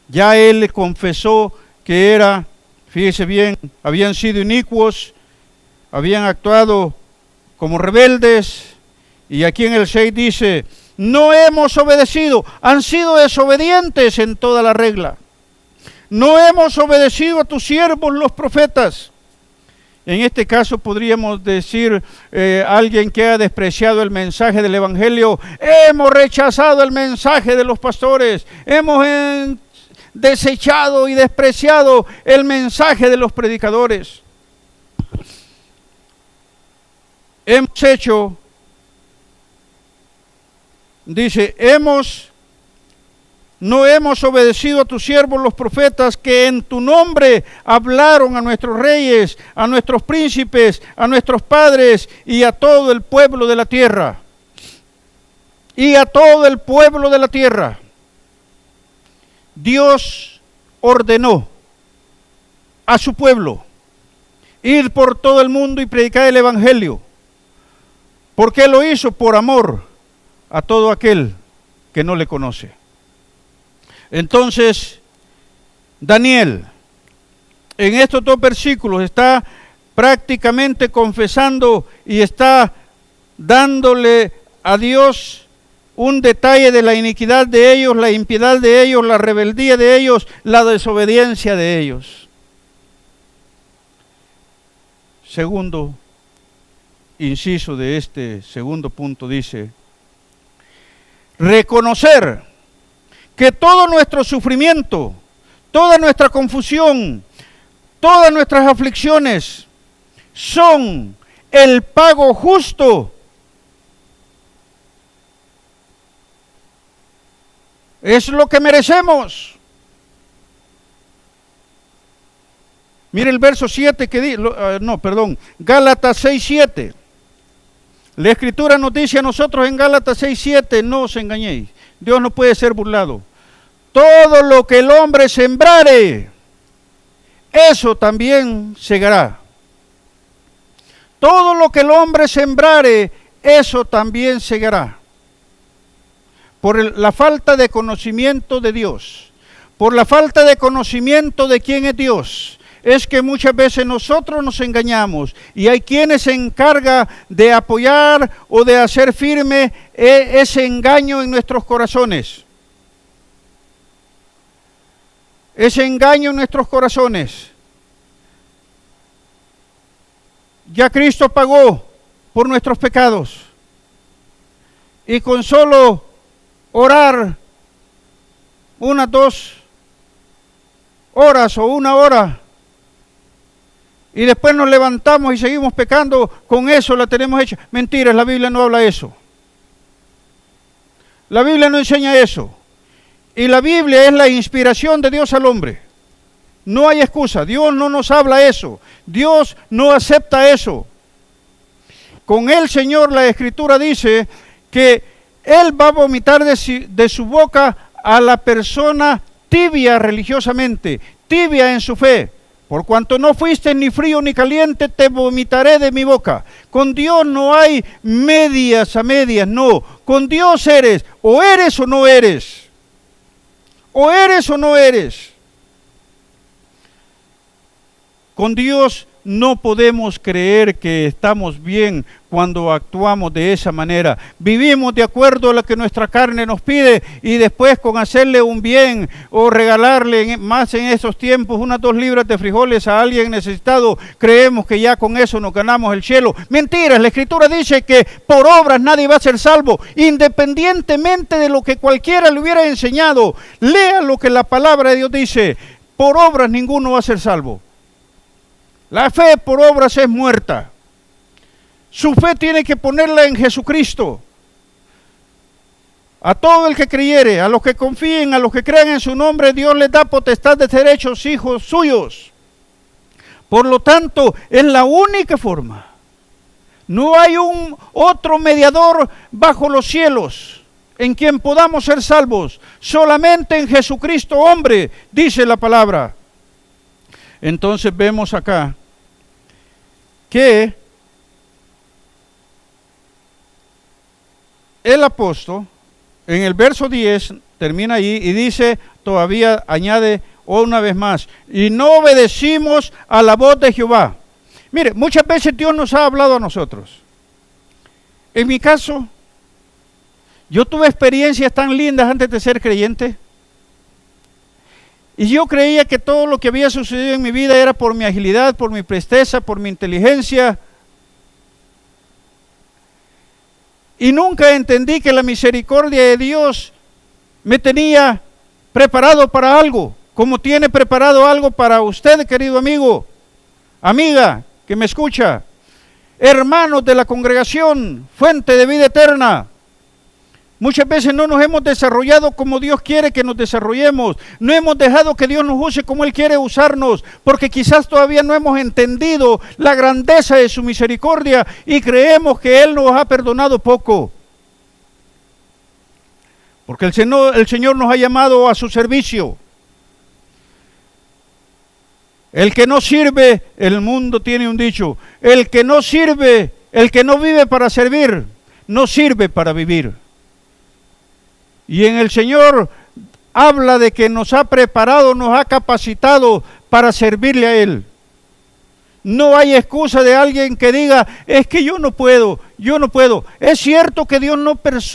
A: ya él le confesó que era, fíjese bien, habían sido inicuos, habían actuado como rebeldes, y aquí en el 6 dice, no hemos obedecido, han sido desobedientes en toda la regla. No hemos obedecido a tus siervos los profetas. En este caso podríamos decir alguien que ha despreciado el mensaje del evangelio, hemos rechazado el mensaje de los pastores, hemos desechado y despreciado el mensaje de los predicadores. Hemos hecho, dice, no hemos obedecido a tus siervos los profetas que en tu nombre hablaron a nuestros reyes, a nuestros príncipes, a nuestros padres y a todo el pueblo de la tierra. Y a todo el pueblo de la tierra. Dios ordenó a su pueblo ir por todo el mundo y predicar el evangelio. ¿Por qué lo hizo? Por amor a todo aquel que no le conoce. Entonces, Daniel, en estos dos versículos está prácticamente confesando y está dándole a Dios un detalle de la iniquidad de ellos, la impiedad de ellos, la rebeldía de ellos, la desobediencia de ellos. Segundo inciso de este segundo punto dice, reconocer que todo nuestro sufrimiento, toda nuestra confusión, todas nuestras aflicciones son el pago justo. Es lo que merecemos. Mire el verso 7 que dice, Gálatas 6:7. La Escritura nos dice a nosotros en Gálatas 6:7, no os engañéis, Dios no puede ser burlado. Todo lo que el hombre sembrare, eso también segará. Todo lo que el hombre sembrare, eso también segará. Por la falta de conocimiento de Dios, por la falta de conocimiento de quién es Dios, es que muchas veces nosotros nos engañamos y hay quienes se encargan de apoyar o de hacer firme ese engaño en nuestros corazones. Ese engaño en nuestros corazones. Ya Cristo pagó por nuestros pecados. Y con solo orar unas 2 horas o 1 hora, y después nos levantamos y seguimos pecando, con eso la tenemos hecha. Mentiras, la Biblia no habla eso. La Biblia no enseña eso. Y la Biblia es la inspiración de Dios al hombre. No hay excusa, Dios no nos habla eso. Dios no acepta eso. Con el Señor, la Escritura dice que Él va a vomitar de su boca a la persona tibia religiosamente, tibia en su fe. Por cuanto no fuiste ni frío ni caliente, te vomitaré de mi boca. Con Dios no hay medias a medias, no. Con Dios eres o no eres. O eres o no eres. Con Dios no podemos creer que estamos bien cuando actuamos de esa manera. Vivimos de acuerdo a lo que nuestra carne nos pide y después con hacerle un bien o regalarle más en esos tiempos unas 2 libras de frijoles a alguien necesitado, creemos que ya con eso nos ganamos el cielo. Mentiras, la Escritura dice que por obras nadie va a ser salvo, independientemente de lo que cualquiera le hubiera enseñado. Lea lo que la palabra de Dios dice, por obras ninguno va a ser salvo. La fe por obras es muerta. Su fe tiene que ponerla en Jesucristo. A todo el que creyere, a los que confíen, a los que crean en su nombre, Dios les da potestad de ser hechos hijos suyos. Por lo tanto, es la única forma. No hay un otro mediador bajo los cielos en quien podamos ser salvos. Solamente en Jesucristo hombre, dice la palabra. Entonces vemos acá que el apóstol en el verso 10 termina ahí y dice, todavía añade una vez más, y no obedecimos a la voz de Jehová. Mire, muchas veces Dios nos ha hablado a nosotros. En mi caso, yo tuve experiencias tan lindas antes de ser creyente. Y yo creía que todo lo que había sucedido en mi vida era por mi agilidad, por mi presteza, por mi inteligencia. Y nunca entendí que la misericordia de Dios me tenía preparado para algo, como tiene preparado algo para usted, querido amigo, amiga, que me escucha, hermanos de la congregación, fuente de vida eterna. Muchas veces no nos hemos desarrollado como Dios quiere que nos desarrollemos. No hemos dejado que Dios nos use como Él quiere usarnos, porque quizás todavía no hemos entendido la grandeza de su misericordia y creemos que Él nos ha perdonado poco. Porque el Señor nos ha llamado a su servicio. El que no sirve, el mundo tiene un dicho, el que no sirve, el que no vive para servir, no sirve para vivir. Y en el Señor habla de que nos ha preparado, nos ha capacitado para servirle a Él. No hay excusa de alguien que diga, es que yo no puedo. Es cierto que Dios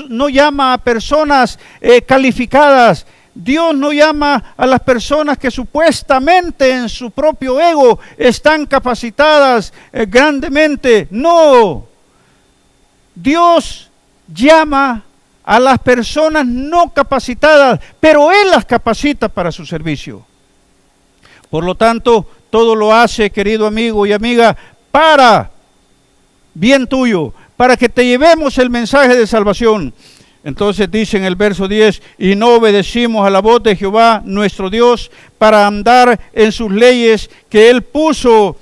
A: no llama a personas calificadas. Dios no llama a las personas que supuestamente en su propio ego están capacitadas grandemente. No. Dios llama a las personas no capacitadas, pero Él las capacita para su servicio. Por lo tanto, todo lo hace, querido amigo y amiga, para bien tuyo, para que te llevemos el mensaje de salvación. Entonces dice en el verso 10, y no obedecimos a la voz de Jehová nuestro Dios para andar en sus leyes que Él puso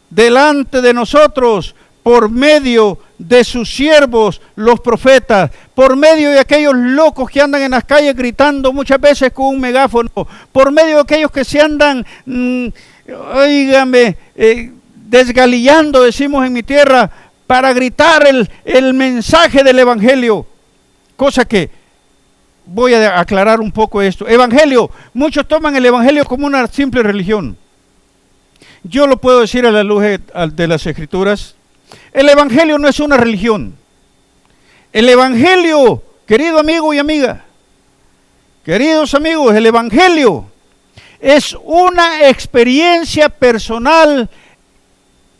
A: delante de nosotros por medio de sus siervos, los profetas, por medio de aquellos locos que andan en las calles gritando muchas veces con un megáfono, por medio de aquellos que se andan, desgalillando, decimos en mi tierra, para gritar el mensaje del Evangelio. Cosa que, voy a aclarar un poco esto. Evangelio, muchos toman el Evangelio como una simple religión. Yo lo puedo decir a la luz de las Escrituras. El Evangelio no es una religión. El Evangelio, querido amigo y amiga, queridos amigos, el Evangelio es una experiencia personal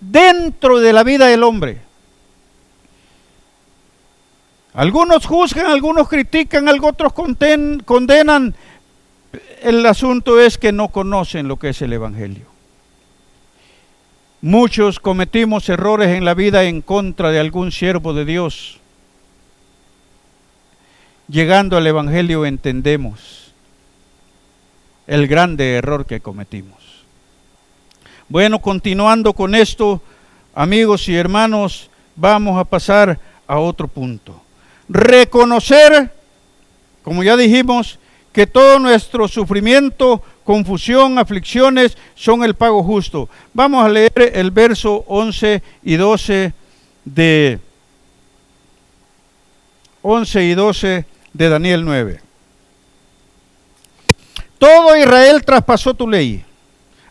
A: dentro de la vida del hombre. Algunos juzgan, algunos critican, otros condenan. El asunto es que no conocen lo que es el Evangelio. Muchos cometimos errores en la vida en contra de algún siervo de Dios. Llegando al Evangelio entendemos el grande error que cometimos. Bueno, continuando con esto, amigos y hermanos, vamos a pasar a otro punto. Reconocer, como ya dijimos, que todo nuestro sufrimiento, confusión, aflicciones son el pago justo. Vamos a leer el verso 11 y 12 de Daniel 9. Todo Israel traspasó tu ley,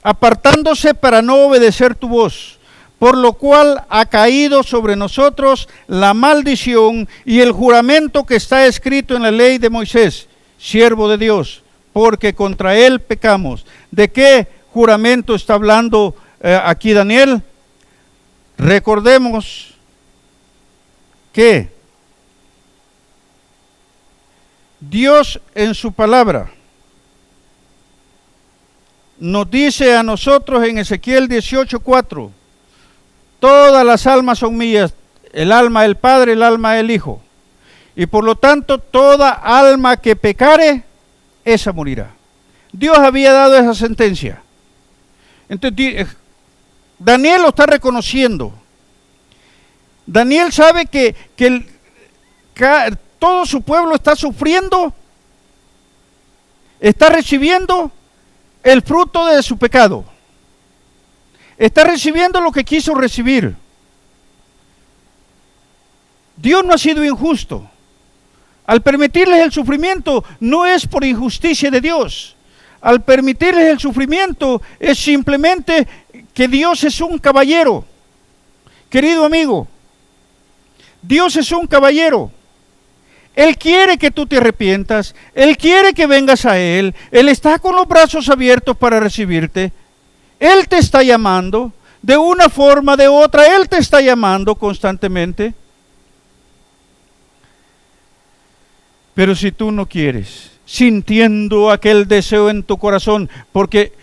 A: apartándose para no obedecer tu voz, por lo cual ha caído sobre nosotros la maldición y el juramento que está escrito en la ley de Moisés, siervo de Dios, porque contra él pecamos. ¿De qué juramento está hablando aquí Daniel? Recordemos que Dios en su palabra nos dice a nosotros en Ezequiel 18:4, todas las almas son mías, el alma del Padre, el alma del Hijo. Y por lo tanto, toda alma que pecare, esa morirá. Dios había dado esa sentencia. Entonces, Daniel lo está reconociendo. Daniel sabe que todo su pueblo está sufriendo, está recibiendo el fruto de su pecado. Está recibiendo lo que quiso recibir. Dios no ha sido injusto. Al permitirles el sufrimiento, no es por injusticia de Dios. Al permitirles el sufrimiento, es simplemente que Dios es un caballero. Querido amigo, Dios es un caballero. Él quiere que tú te arrepientas, Él quiere que vengas a Él, Él está con los brazos abiertos para recibirte. Él te está llamando, de una forma, de otra, Él te está llamando constantemente. Pero si tú no quieres, sintiendo aquel deseo en tu corazón, porque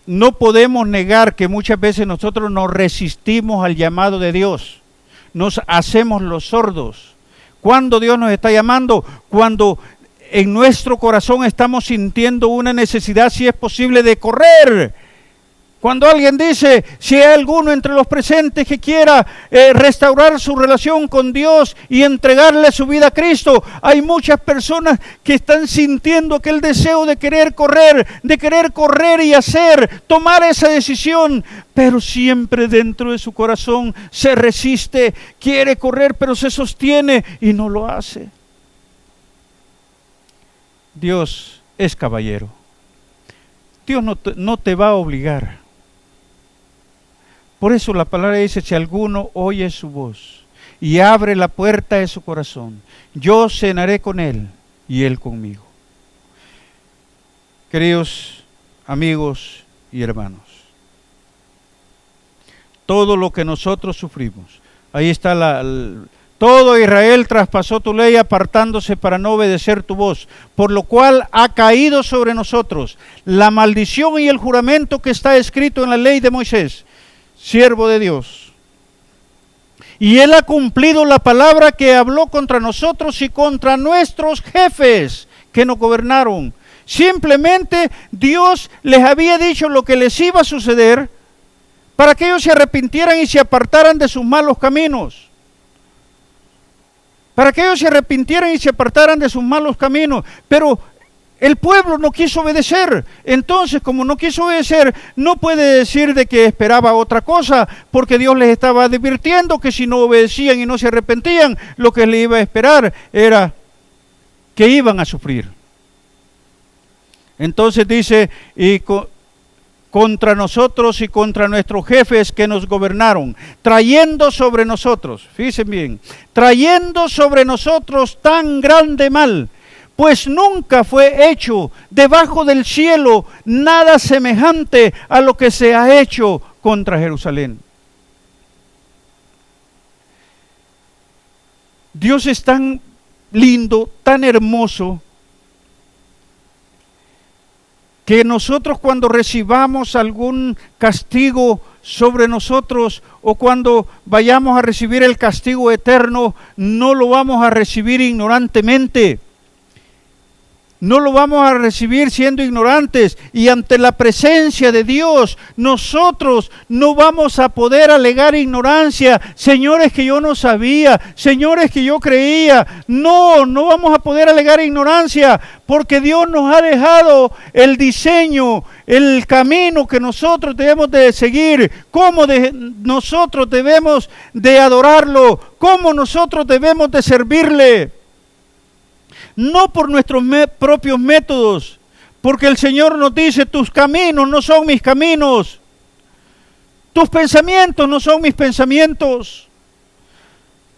A: no podemos negar que muchas veces nosotros nos resistimos al llamado de Dios, nos hacemos los sordos. Cuando Dios nos está llamando, cuando en nuestro corazón estamos sintiendo una necesidad, si es posible, de correr. Cuando alguien dice, si hay alguno entre los presentes que quiera restaurar su relación con Dios y entregarle su vida a Cristo, hay muchas personas que están sintiendo aquel deseo de querer correr y hacer, tomar esa decisión, pero siempre dentro de su corazón se resiste, quiere correr, pero se sostiene y no lo hace. Dios es caballero. Dios no te va a obligar. Por eso la palabra dice, si alguno oye su voz y abre la puerta de su corazón, yo cenaré con él y él conmigo. Queridos amigos y hermanos, todo lo que nosotros sufrimos, ahí está todo Israel traspasó tu ley apartándose para no obedecer tu voz, por lo cual ha caído sobre nosotros la maldición y el juramento que está escrito en la ley de Moisés, siervo de Dios. Y Él ha cumplido la palabra que habló contra nosotros y contra nuestros jefes que nos gobernaron. Simplemente Dios les había dicho lo que les iba a suceder para que ellos se arrepintieran y se apartaran de sus malos caminos. Para que ellos se arrepintieran y se apartaran de sus malos caminos. Pero el pueblo no quiso obedecer. Entonces, como no quiso obedecer, no puede decir de que esperaba otra cosa, porque Dios les estaba advirtiendo que si no obedecían y no se arrepentían, lo que les iba a esperar era que iban a sufrir. Entonces dice, contra nosotros y contra nuestros jefes que nos gobernaron, trayendo sobre nosotros, fíjense bien, trayendo sobre nosotros tan grande mal, pues nunca fue hecho debajo del cielo nada semejante a lo que se ha hecho contra Jerusalén. Dios es tan lindo, tan hermoso, que nosotros cuando recibamos algún castigo sobre nosotros o cuando vayamos a recibir el castigo eterno, no lo vamos a recibir ignorantemente. No lo vamos a recibir siendo ignorantes, y ante la presencia de Dios nosotros no vamos a poder alegar ignorancia. Señores, que yo no sabía, señores, que yo creía. No vamos a poder alegar ignorancia, porque Dios nos ha dejado el diseño, el camino que nosotros debemos de seguir, cómo nosotros debemos de adorarlo, cómo nosotros debemos de servirle. No por nuestros propios métodos, porque el Señor nos dice: tus caminos no son mis caminos, tus pensamientos no son mis pensamientos.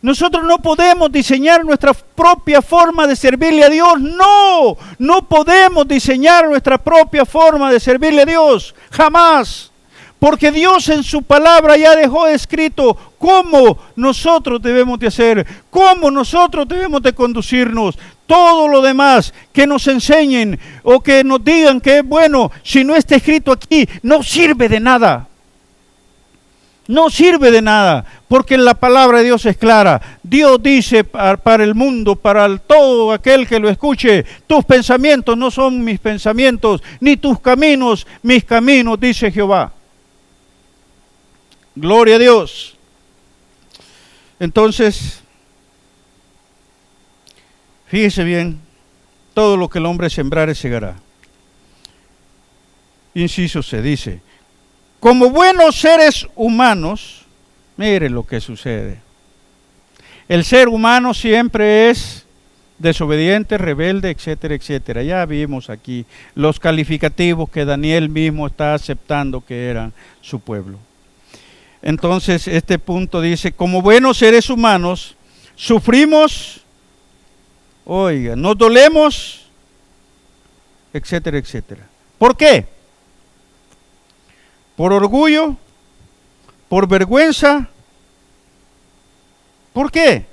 A: Nosotros no podemos diseñar nuestra propia forma de servirle a Dios. No podemos diseñar nuestra propia forma de servirle a Dios, jamás. Porque Dios en su palabra ya dejó escrito cómo nosotros debemos de hacer, cómo nosotros debemos de conducirnos. Todo lo demás que nos enseñen o que nos digan que es bueno, si no está escrito aquí, no sirve de nada. No sirve de nada, porque la palabra de Dios es clara. Dios dice para el mundo, para todo aquel que lo escuche: tus pensamientos no son mis pensamientos, ni tus caminos mis caminos, dice Jehová. Gloria a Dios. Entonces, fíjese bien, todo lo que el hombre sembrare segará. Inciso se dice: como buenos seres humanos, mire lo que sucede. El ser humano siempre es desobediente, rebelde, etcétera, etcétera. Ya vimos aquí los calificativos que Daniel mismo está aceptando que eran su pueblo. Entonces, este punto dice: como buenos seres humanos, sufrimos, nos dolemos, etcétera, etcétera. ¿Por qué? ¿Por orgullo? ¿Por vergüenza? ¿Por qué?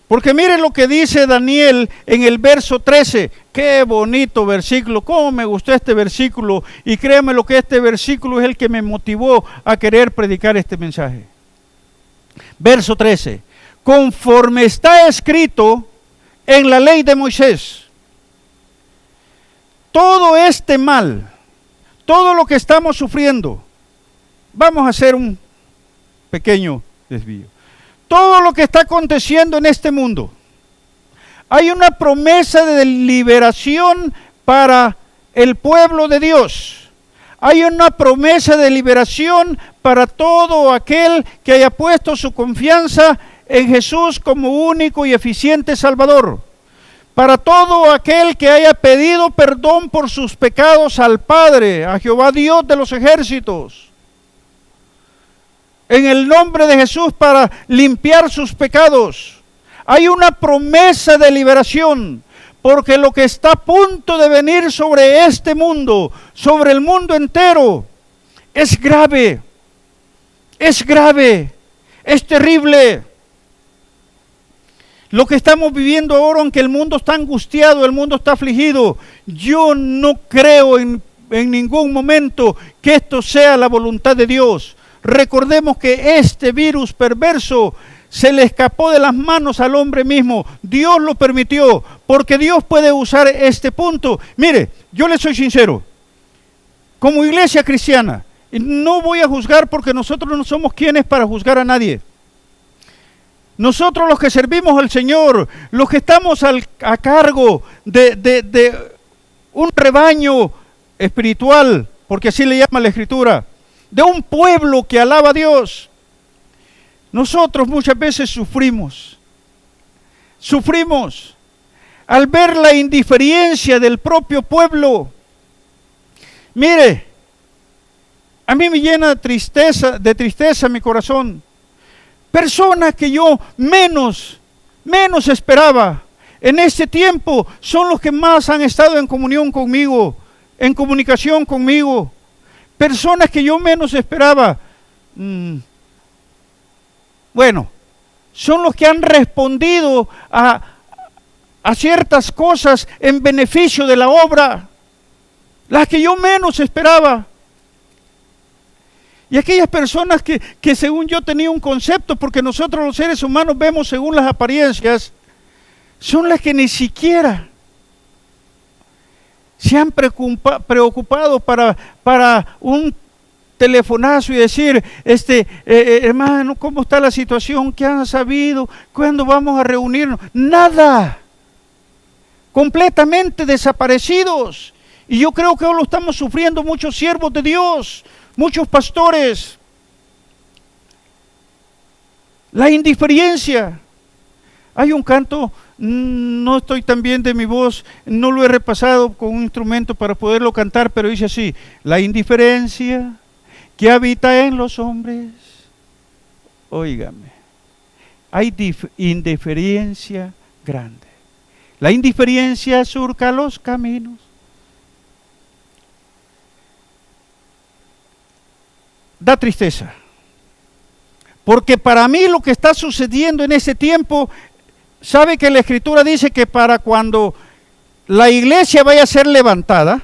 A: Porque mire lo que dice Daniel en el verso 13. Qué bonito versículo, cómo me gustó este versículo, y créeme lo que este versículo es el que me motivó a querer predicar este mensaje. Verso 13. Conforme está escrito en la ley de Moisés, todo este mal, todo lo que estamos sufriendo, vamos a hacer un pequeño desvío. Todo lo que está aconteciendo en este mundo, hay una promesa de liberación para el pueblo de Dios. Hay una promesa de liberación para todo aquel que haya puesto su confianza en Jesús como único y eficiente Salvador. Para todo aquel que haya pedido perdón por sus pecados al Padre, a Jehová Dios de los ejércitos, en el nombre de Jesús, para limpiar sus pecados. Hay una promesa de liberación, porque lo que está a punto de venir sobre este mundo, sobre el mundo entero, es grave, es terrible. Lo que estamos viviendo ahora, aunque el mundo está angustiado, el mundo está afligido, yo no creo en ningún momento que esto sea la voluntad de Dios. Recordemos que este virus perverso se le escapó de las manos al hombre mismo. Dios lo permitió, porque Dios puede usar este punto. Mire, yo le soy sincero, como iglesia cristiana, no voy a juzgar, porque nosotros no somos quienes para juzgar a nadie. Nosotros, los que servimos al Señor, los que estamos a cargo de un rebaño espiritual, porque así le llama la Escritura, de un pueblo que alaba a Dios, nosotros muchas veces sufrimos al ver la indiferencia del propio pueblo. Mire, a mí me llena de tristeza mi corazón. Personas que yo menos esperaba en este tiempo son los que más han estado en comunión conmigo, en comunicación conmigo. Personas que yo menos esperaba, son los que han respondido a ciertas cosas en beneficio de la obra, las que yo menos esperaba. Y aquellas personas que según yo tenía un concepto, porque nosotros los seres humanos vemos según las apariencias, son las que ni siquiera se han preocupado para un telefonazo y decir, hermano, ¿cómo está la situación? ¿Qué han sabido? ¿Cuándo vamos a reunirnos? Nada. Completamente desaparecidos. Y yo creo que hoy lo estamos sufriendo muchos siervos de Dios, muchos pastores. La indiferencia. Hay un canto, no estoy tan bien de mi voz, no lo he repasado con un instrumento para poderlo cantar, pero dice así: la indiferencia que habita en los hombres. Óigame, hay indiferencia grande. La indiferencia surca los caminos. Da tristeza, porque para mí lo que está sucediendo en ese tiempo, sabe que la Escritura dice que para cuando la iglesia vaya a ser levantada,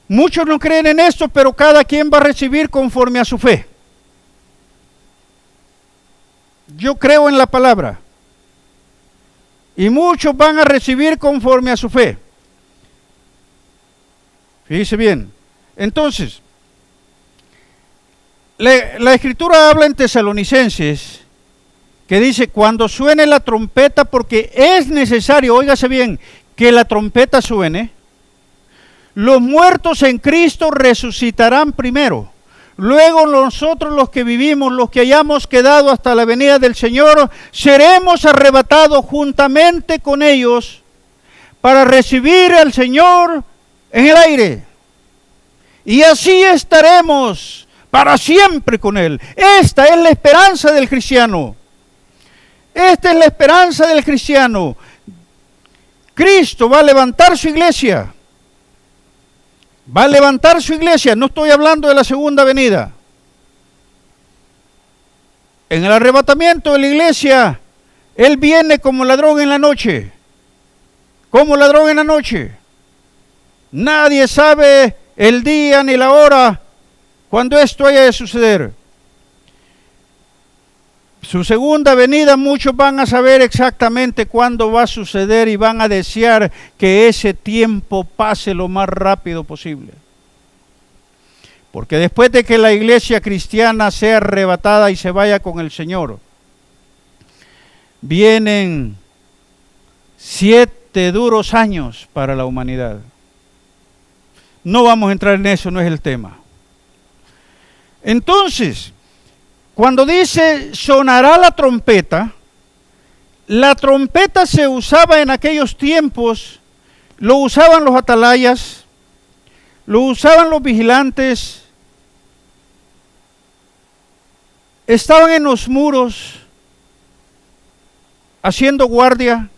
A: muchos no creen en esto, pero cada quien va a recibir conforme a su fe. Yo creo en la palabra, y muchos van a recibir conforme a su fe. Fíjese bien. Entonces, la Escritura habla en Tesalonicenses, que dice, cuando suene la trompeta, porque es necesario, óigase bien, que la trompeta suene, los muertos en Cristo resucitarán primero. Luego nosotros los que vivimos, los que hayamos quedado hasta la venida del Señor, seremos arrebatados juntamente con ellos para recibir al Señor en el aire. Y así estaremos para siempre con Él. Esta es la esperanza del cristiano. Esta es la esperanza del cristiano. Cristo va a levantar su iglesia. Va a levantar su iglesia. No estoy hablando de la segunda venida. En el arrebatamiento de la iglesia, Él viene como ladrón en la noche. Como ladrón en la noche. Nadie sabe el día ni la hora cuando esto haya de suceder. Su segunda venida, muchos van a saber exactamente cuándo va a suceder y van a desear que ese tiempo pase lo más rápido posible. Porque después de que la iglesia cristiana sea arrebatada y se vaya con el Señor, vienen 7 duros años para la humanidad. No vamos a entrar en eso, no es el tema. Entonces, cuando dice sonará la trompeta se usaba en aquellos tiempos, lo usaban los atalayas, lo usaban los vigilantes, estaban en los muros haciendo guardia,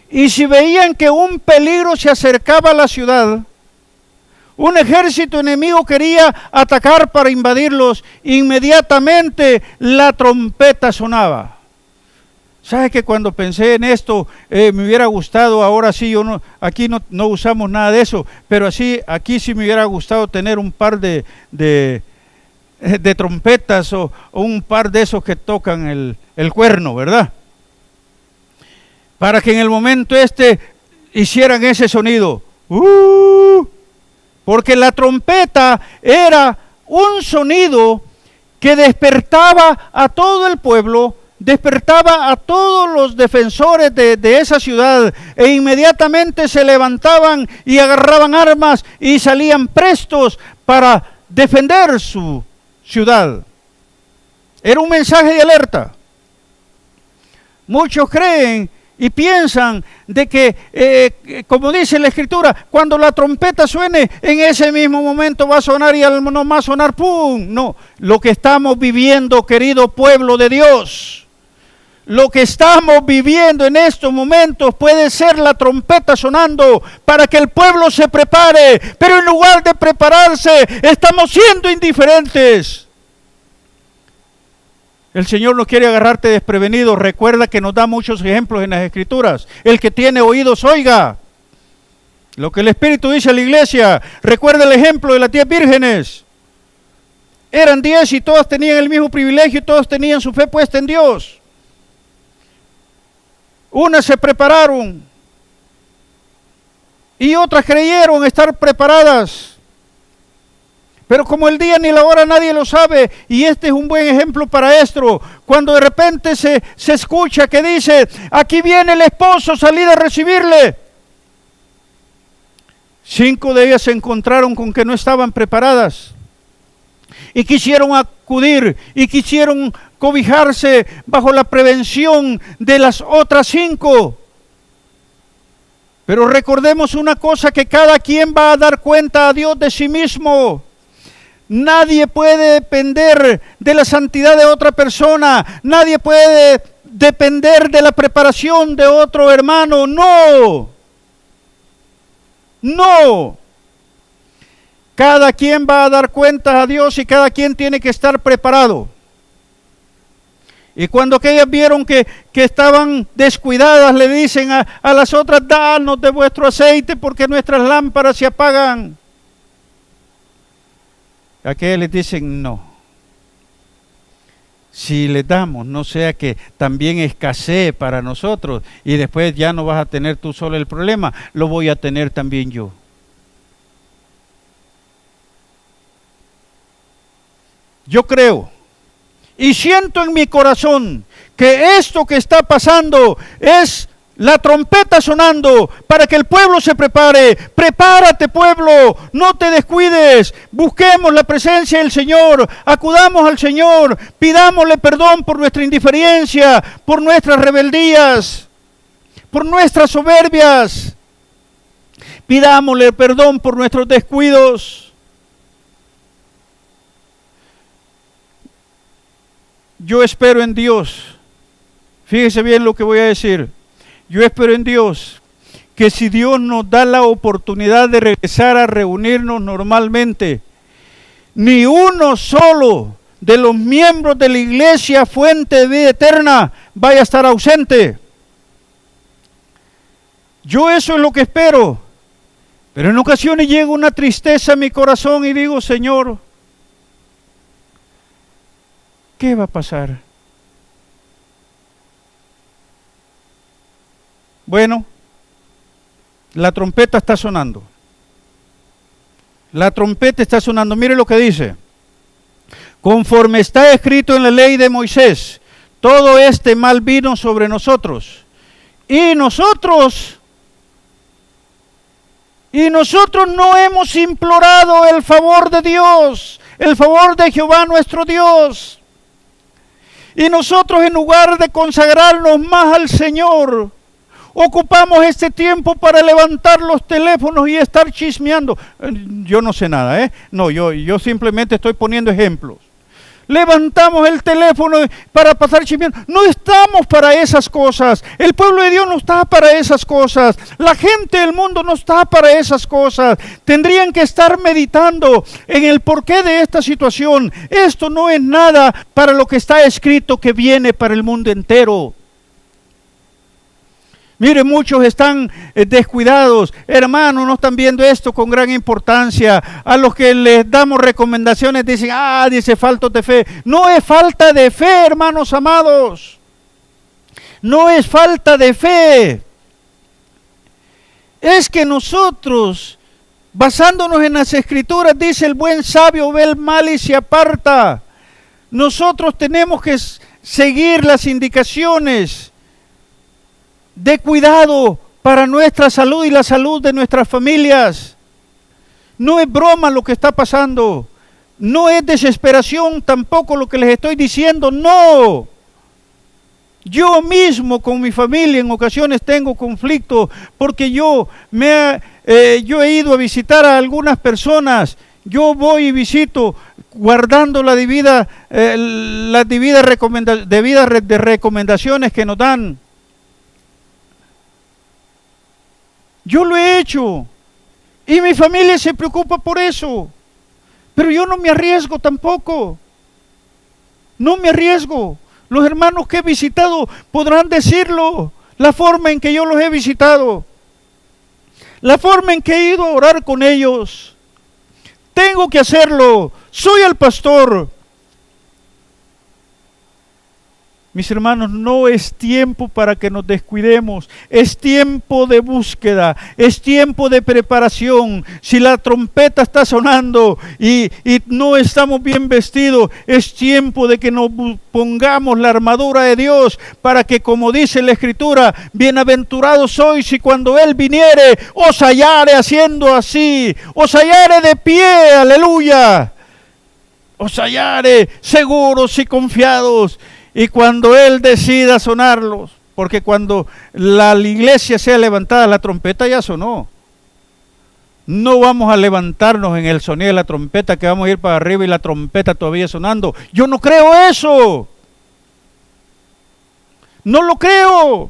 A: y si veían que un peligro se acercaba a la ciudad, un ejército enemigo quería atacar para invadirlos, inmediatamente la trompeta sonaba. ¿Sabe que cuando pensé en esto, me hubiera gustado, ahora sí, aquí no usamos nada de eso, pero aquí sí me hubiera gustado tener un par de trompetas o un par de esos que tocan el cuerno, ¿verdad? Para que en el momento hicieran ese sonido. Porque la trompeta era un sonido que despertaba a todo el pueblo, despertaba a todos los defensores de esa ciudad, e inmediatamente se levantaban y agarraban armas y salían prestos para defender su ciudad. Era un mensaje de alerta. Muchos creen y piensan de que, como dice la Escritura, cuando la trompeta suene, en ese mismo momento va a sonar y al no más sonar, ¡pum! No, lo que estamos viviendo, querido pueblo de Dios, lo que estamos viviendo en estos momentos puede ser la trompeta sonando para que el pueblo se prepare, pero en lugar de prepararse, estamos siendo indiferentes. El Señor no quiere agarrarte desprevenido. Recuerda que nos da muchos ejemplos en las Escrituras. El que tiene oídos, oiga lo que el Espíritu dice a la iglesia. Recuerda el ejemplo de las 10 vírgenes. Eran 10 y todas tenían el mismo privilegio y todas tenían su fe puesta en Dios. Unas se prepararon y otras creyeron estar preparadas. Pero como el día ni la hora nadie lo sabe, y este es un buen ejemplo para esto, cuando de repente se escucha que dice, aquí viene el esposo, salid a recibirle. 5 de ellas se encontraron con que no estaban preparadas y quisieron acudir y quisieron cobijarse bajo la prevención de las otras 5. Pero recordemos una cosa, que cada quien va a dar cuenta a Dios de sí mismo. Nadie puede depender de la santidad de otra persona. Nadie puede depender de la preparación de otro hermano. No. No. Cada quien va a dar cuenta a Dios y cada quien tiene que estar preparado. Y cuando aquellas vieron que estaban descuidadas, le dicen a las otras, danos de vuestro aceite porque nuestras lámparas se apagan. Aquellas les dicen, no. Si les damos, no sea que también escasee para nosotros y después ya no vas a tener tú solo el problema, lo voy a tener también yo. Yo creo y siento en mi corazón que esto que está pasando es la trompeta sonando para que el pueblo se prepare. Prepárate, pueblo, no te descuides. Busquemos la presencia del Señor, acudamos al Señor, pidámosle perdón por nuestra indiferencia, por nuestras rebeldías, por nuestras soberbias. Pidámosle perdón por nuestros descuidos. Yo espero en Dios. Fíjese bien lo que voy a decir. Yo espero en Dios que si Dios nos da la oportunidad de regresar a reunirnos normalmente, ni uno solo de los miembros de la iglesia Fuente de Vida Eterna vaya a estar ausente. Yo eso es lo que espero. Pero en ocasiones llega una tristeza a mi corazón y digo, Señor, ¿qué va a pasar? Bueno, la trompeta está sonando. La trompeta está sonando. Mire lo que dice. Conforme está escrito en la ley de Moisés, todo este mal vino sobre nosotros. Y nosotros no hemos implorado el favor de Dios, el favor de Jehová nuestro Dios. Y nosotros, en lugar de consagrarnos más al Señor, ocupamos este tiempo para levantar los teléfonos y estar chismeando. Yo no sé nada, No, yo simplemente estoy poniendo ejemplos. Levantamos el teléfono para pasar chismeando. No estamos para esas cosas. El pueblo de Dios no está para esas cosas. La gente del mundo no está para esas cosas. Tendrían que estar meditando en el porqué de esta situación. Esto no es nada para lo que está escrito que viene para el mundo entero. Mire, muchos están descuidados. Hermanos, no están viendo esto con gran importancia. A los que les damos recomendaciones dicen, dice falta de fe. No es falta de fe, hermanos amados. No es falta de fe. Es que nosotros, basándonos en las Escrituras, dice el buen sabio ve el mal y se aparta. Nosotros tenemos que seguir las indicaciones de cuidado para nuestra salud y la salud de nuestras familias. No es broma lo que está pasando. No es desesperación tampoco lo que les estoy diciendo. No. Yo mismo con mi familia en ocasiones tengo conflicto porque yo he ido a visitar a algunas personas. Yo voy y visito guardando las debidas recomendaciones que nos dan. Yo lo he hecho y mi familia se preocupa por eso, pero yo no me arriesgo tampoco, no me arriesgo. Los hermanos que he visitado podrán decirlo, la forma en que yo los he visitado, la forma en que he ido a orar con ellos. Tengo que hacerlo, soy el pastor. Mis hermanos, no es tiempo para que nos descuidemos, es tiempo de búsqueda, es tiempo de preparación. Si la trompeta está sonando y no estamos bien vestidos, es tiempo de que nos pongamos la armadura de Dios para que, como dice la Escritura, bienaventurados sois y cuando Él viniere, os hallare haciendo así, os hallare de pie, aleluya, os hallare seguros y confiados. Y cuando Él decida sonarlos, porque cuando la iglesia sea levantada, la trompeta ya sonó. No vamos a levantarnos en el sonido de la trompeta, que vamos a ir para arriba y la trompeta todavía sonando. Yo no creo eso. No lo creo.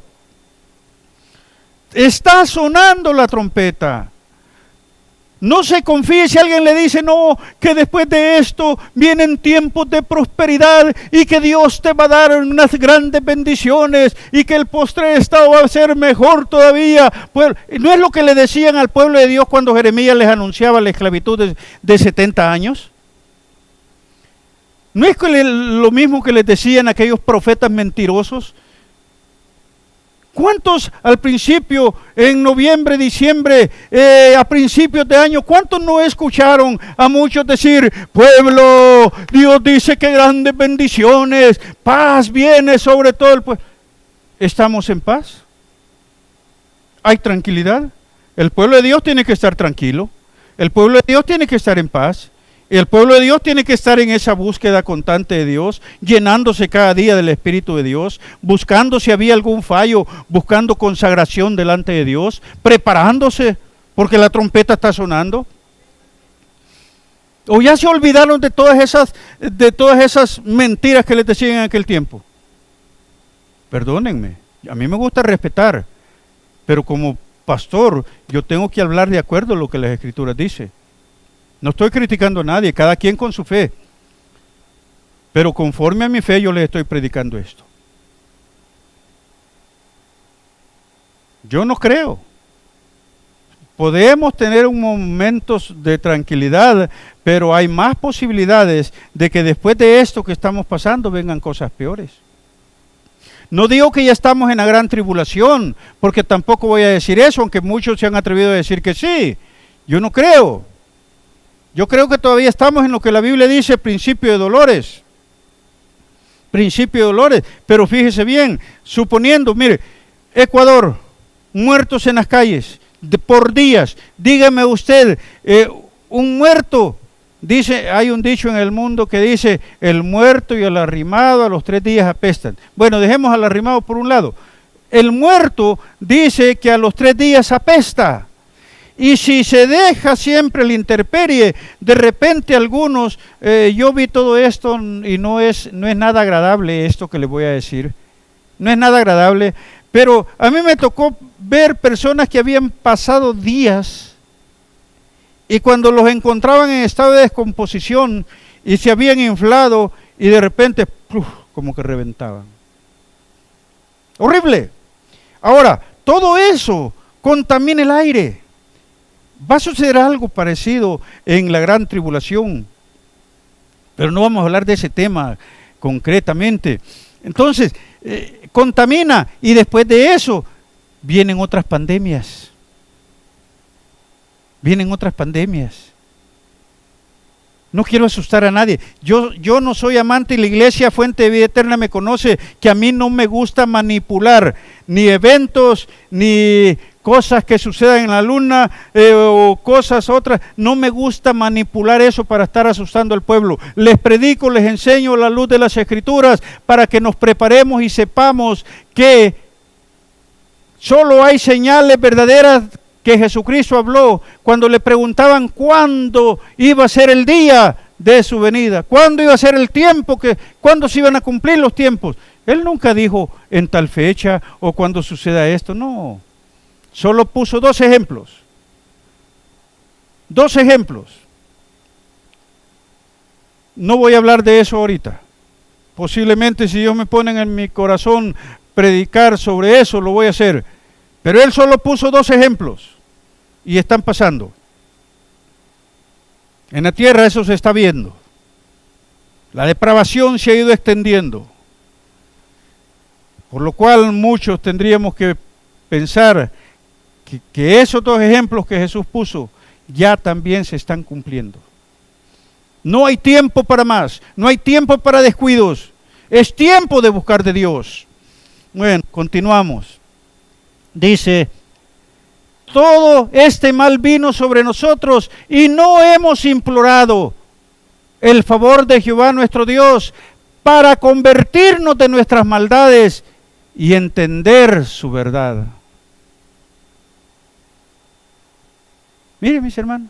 A: Está sonando la trompeta. No se confíe si alguien le dice, no, que después de esto vienen tiempos de prosperidad y que Dios te va a dar unas grandes bendiciones y que el postre estado va a ser mejor todavía. Pues, ¿no es lo que le decían al pueblo de Dios cuando Jeremías les anunciaba la esclavitud de 70 años? ¿No es lo mismo que les decían aquellos profetas mentirosos? ¿Cuántos al principio, en noviembre, diciembre, a principios de año, cuántos no escucharon a muchos decir, pueblo, Dios dice que grandes bendiciones, paz viene sobre todo el pueblo? ¿Estamos en paz? ¿Hay tranquilidad? El pueblo de Dios tiene que estar tranquilo, el pueblo de Dios tiene que estar en paz. El pueblo de Dios tiene que estar en esa búsqueda constante de Dios, llenándose cada día del Espíritu de Dios, buscando si había algún fallo, buscando consagración delante de Dios, preparándose porque la trompeta está sonando. ¿O ya se olvidaron de todas esas mentiras que les decían en aquel tiempo? Perdónenme, a mí me gusta respetar, pero como pastor yo tengo que hablar de acuerdo a lo que las Escrituras dicen. No estoy criticando a nadie, cada quien con su fe. Pero conforme a mi fe yo les estoy predicando esto. Yo no creo. Podemos tener momentos de tranquilidad, pero hay más posibilidades de que después de esto que estamos pasando vengan cosas peores. No digo que ya estamos en la gran tribulación, porque tampoco voy a decir eso, aunque muchos se han atrevido a decir que sí. Yo no creo. Yo creo que todavía estamos en lo que la Biblia dice, principio de dolores. Principio de dolores. Pero fíjese bien, suponiendo, mire, Ecuador, muertos en las calles, por días. Dígame usted, un muerto, dice, hay un dicho en el mundo que dice, el muerto y el arrimado a los 3 días apestan. Bueno, dejemos al arrimado por un lado. El muerto dice que a los 3 días apesta. Y si se deja siempre la intemperie, de repente algunos, yo vi todo esto y no es nada agradable esto que les voy a decir, no es nada agradable, pero a mí me tocó ver personas que habían pasado días y cuando los encontraban en estado de descomposición y se habían inflado y de repente, como que reventaban. Horrible. Ahora, todo eso contamina el aire. Va a suceder algo parecido en la gran tribulación, pero no vamos a hablar de ese tema concretamente. Entonces, contamina y después de eso vienen otras pandemias. Vienen otras pandemias. No quiero asustar a nadie. Yo no soy amante y la iglesia Fuente de Vida Eterna me conoce que a mí no me gusta manipular ni eventos, ni cosas que sucedan en la luna o cosas otras. No me gusta manipular eso para estar asustando al pueblo. Les predico, les enseño la luz de las Escrituras para que nos preparemos y sepamos que solo hay señales verdaderas que Jesucristo habló cuando le preguntaban cuándo iba a ser el día de su venida, cuándo iba a ser el tiempo, cuándo se iban a cumplir los tiempos. Él nunca dijo en tal fecha o cuando suceda esto, no. Solo puso 2 ejemplos. 2 ejemplos. No voy a hablar de eso ahorita. Posiblemente si Dios me pone en mi corazón predicar sobre eso, lo voy a hacer. Pero él solo puso 2 ejemplos y están pasando. En la tierra eso se está viendo. La depravación se ha ido extendiendo, por lo cual muchos tendríamos que pensar que esos dos ejemplos que Jesús puso ya también se están cumpliendo. No hay tiempo para más, no hay tiempo para descuidos, es tiempo de buscar de Dios. Bueno, continuamos. Dice, todo este mal vino sobre nosotros y no hemos implorado el favor de Jehová nuestro Dios para convertirnos de nuestras maldades y entender su verdad. Mire, mis hermanos,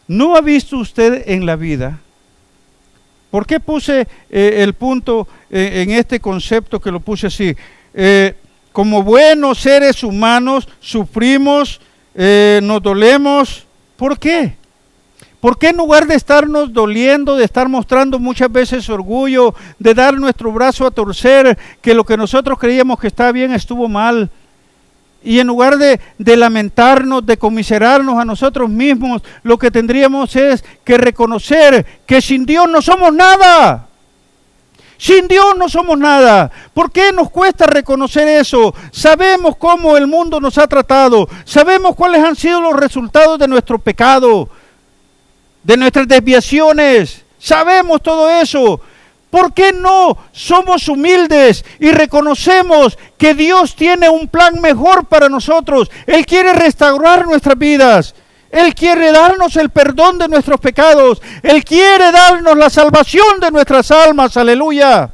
A: ¿no ha visto usted en la vida? ¿Por qué puse el punto en este concepto que lo puse así? Como buenos seres humanos sufrimos, nos dolemos. ¿Por qué? ¿Por qué en lugar de estarnos doliendo, de estar mostrando muchas veces orgullo, de dar nuestro brazo a torcer, que lo que nosotros creíamos que estaba bien estuvo mal? Y en lugar de lamentarnos, de comiserarnos a nosotros mismos, lo que tendríamos es que reconocer que sin Dios no somos nada. Sin Dios no somos nada. ¿Por qué nos cuesta reconocer eso? Sabemos cómo el mundo nos ha tratado. Sabemos cuáles han sido los resultados de nuestro pecado, de nuestras desviaciones. Sabemos todo eso. ¿Por qué no somos humildes y reconocemos que Dios tiene un plan mejor para nosotros? Él quiere restaurar nuestras vidas. Él quiere darnos el perdón de nuestros pecados. Él quiere darnos la salvación de nuestras almas. Aleluya.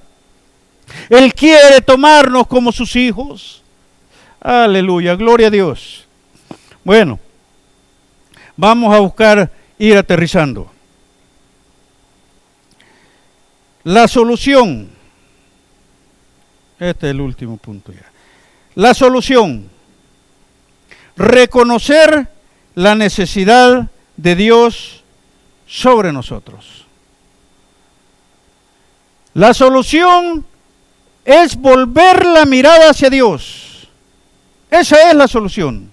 A: Él quiere tomarnos como sus hijos. Aleluya. Gloria a Dios. Bueno, vamos a buscar ir aterrizando. La solución, este es el último punto ya. La solución, reconocer la necesidad de Dios sobre nosotros. La solución es volver la mirada hacia Dios. Esa es la solución.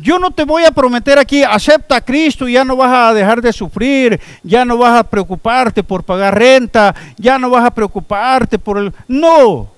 A: Yo no te voy a prometer aquí, acepta a Cristo y ya no vas a dejar de sufrir, ya no vas a preocuparte por pagar renta, ya no vas a preocuparte por el... No,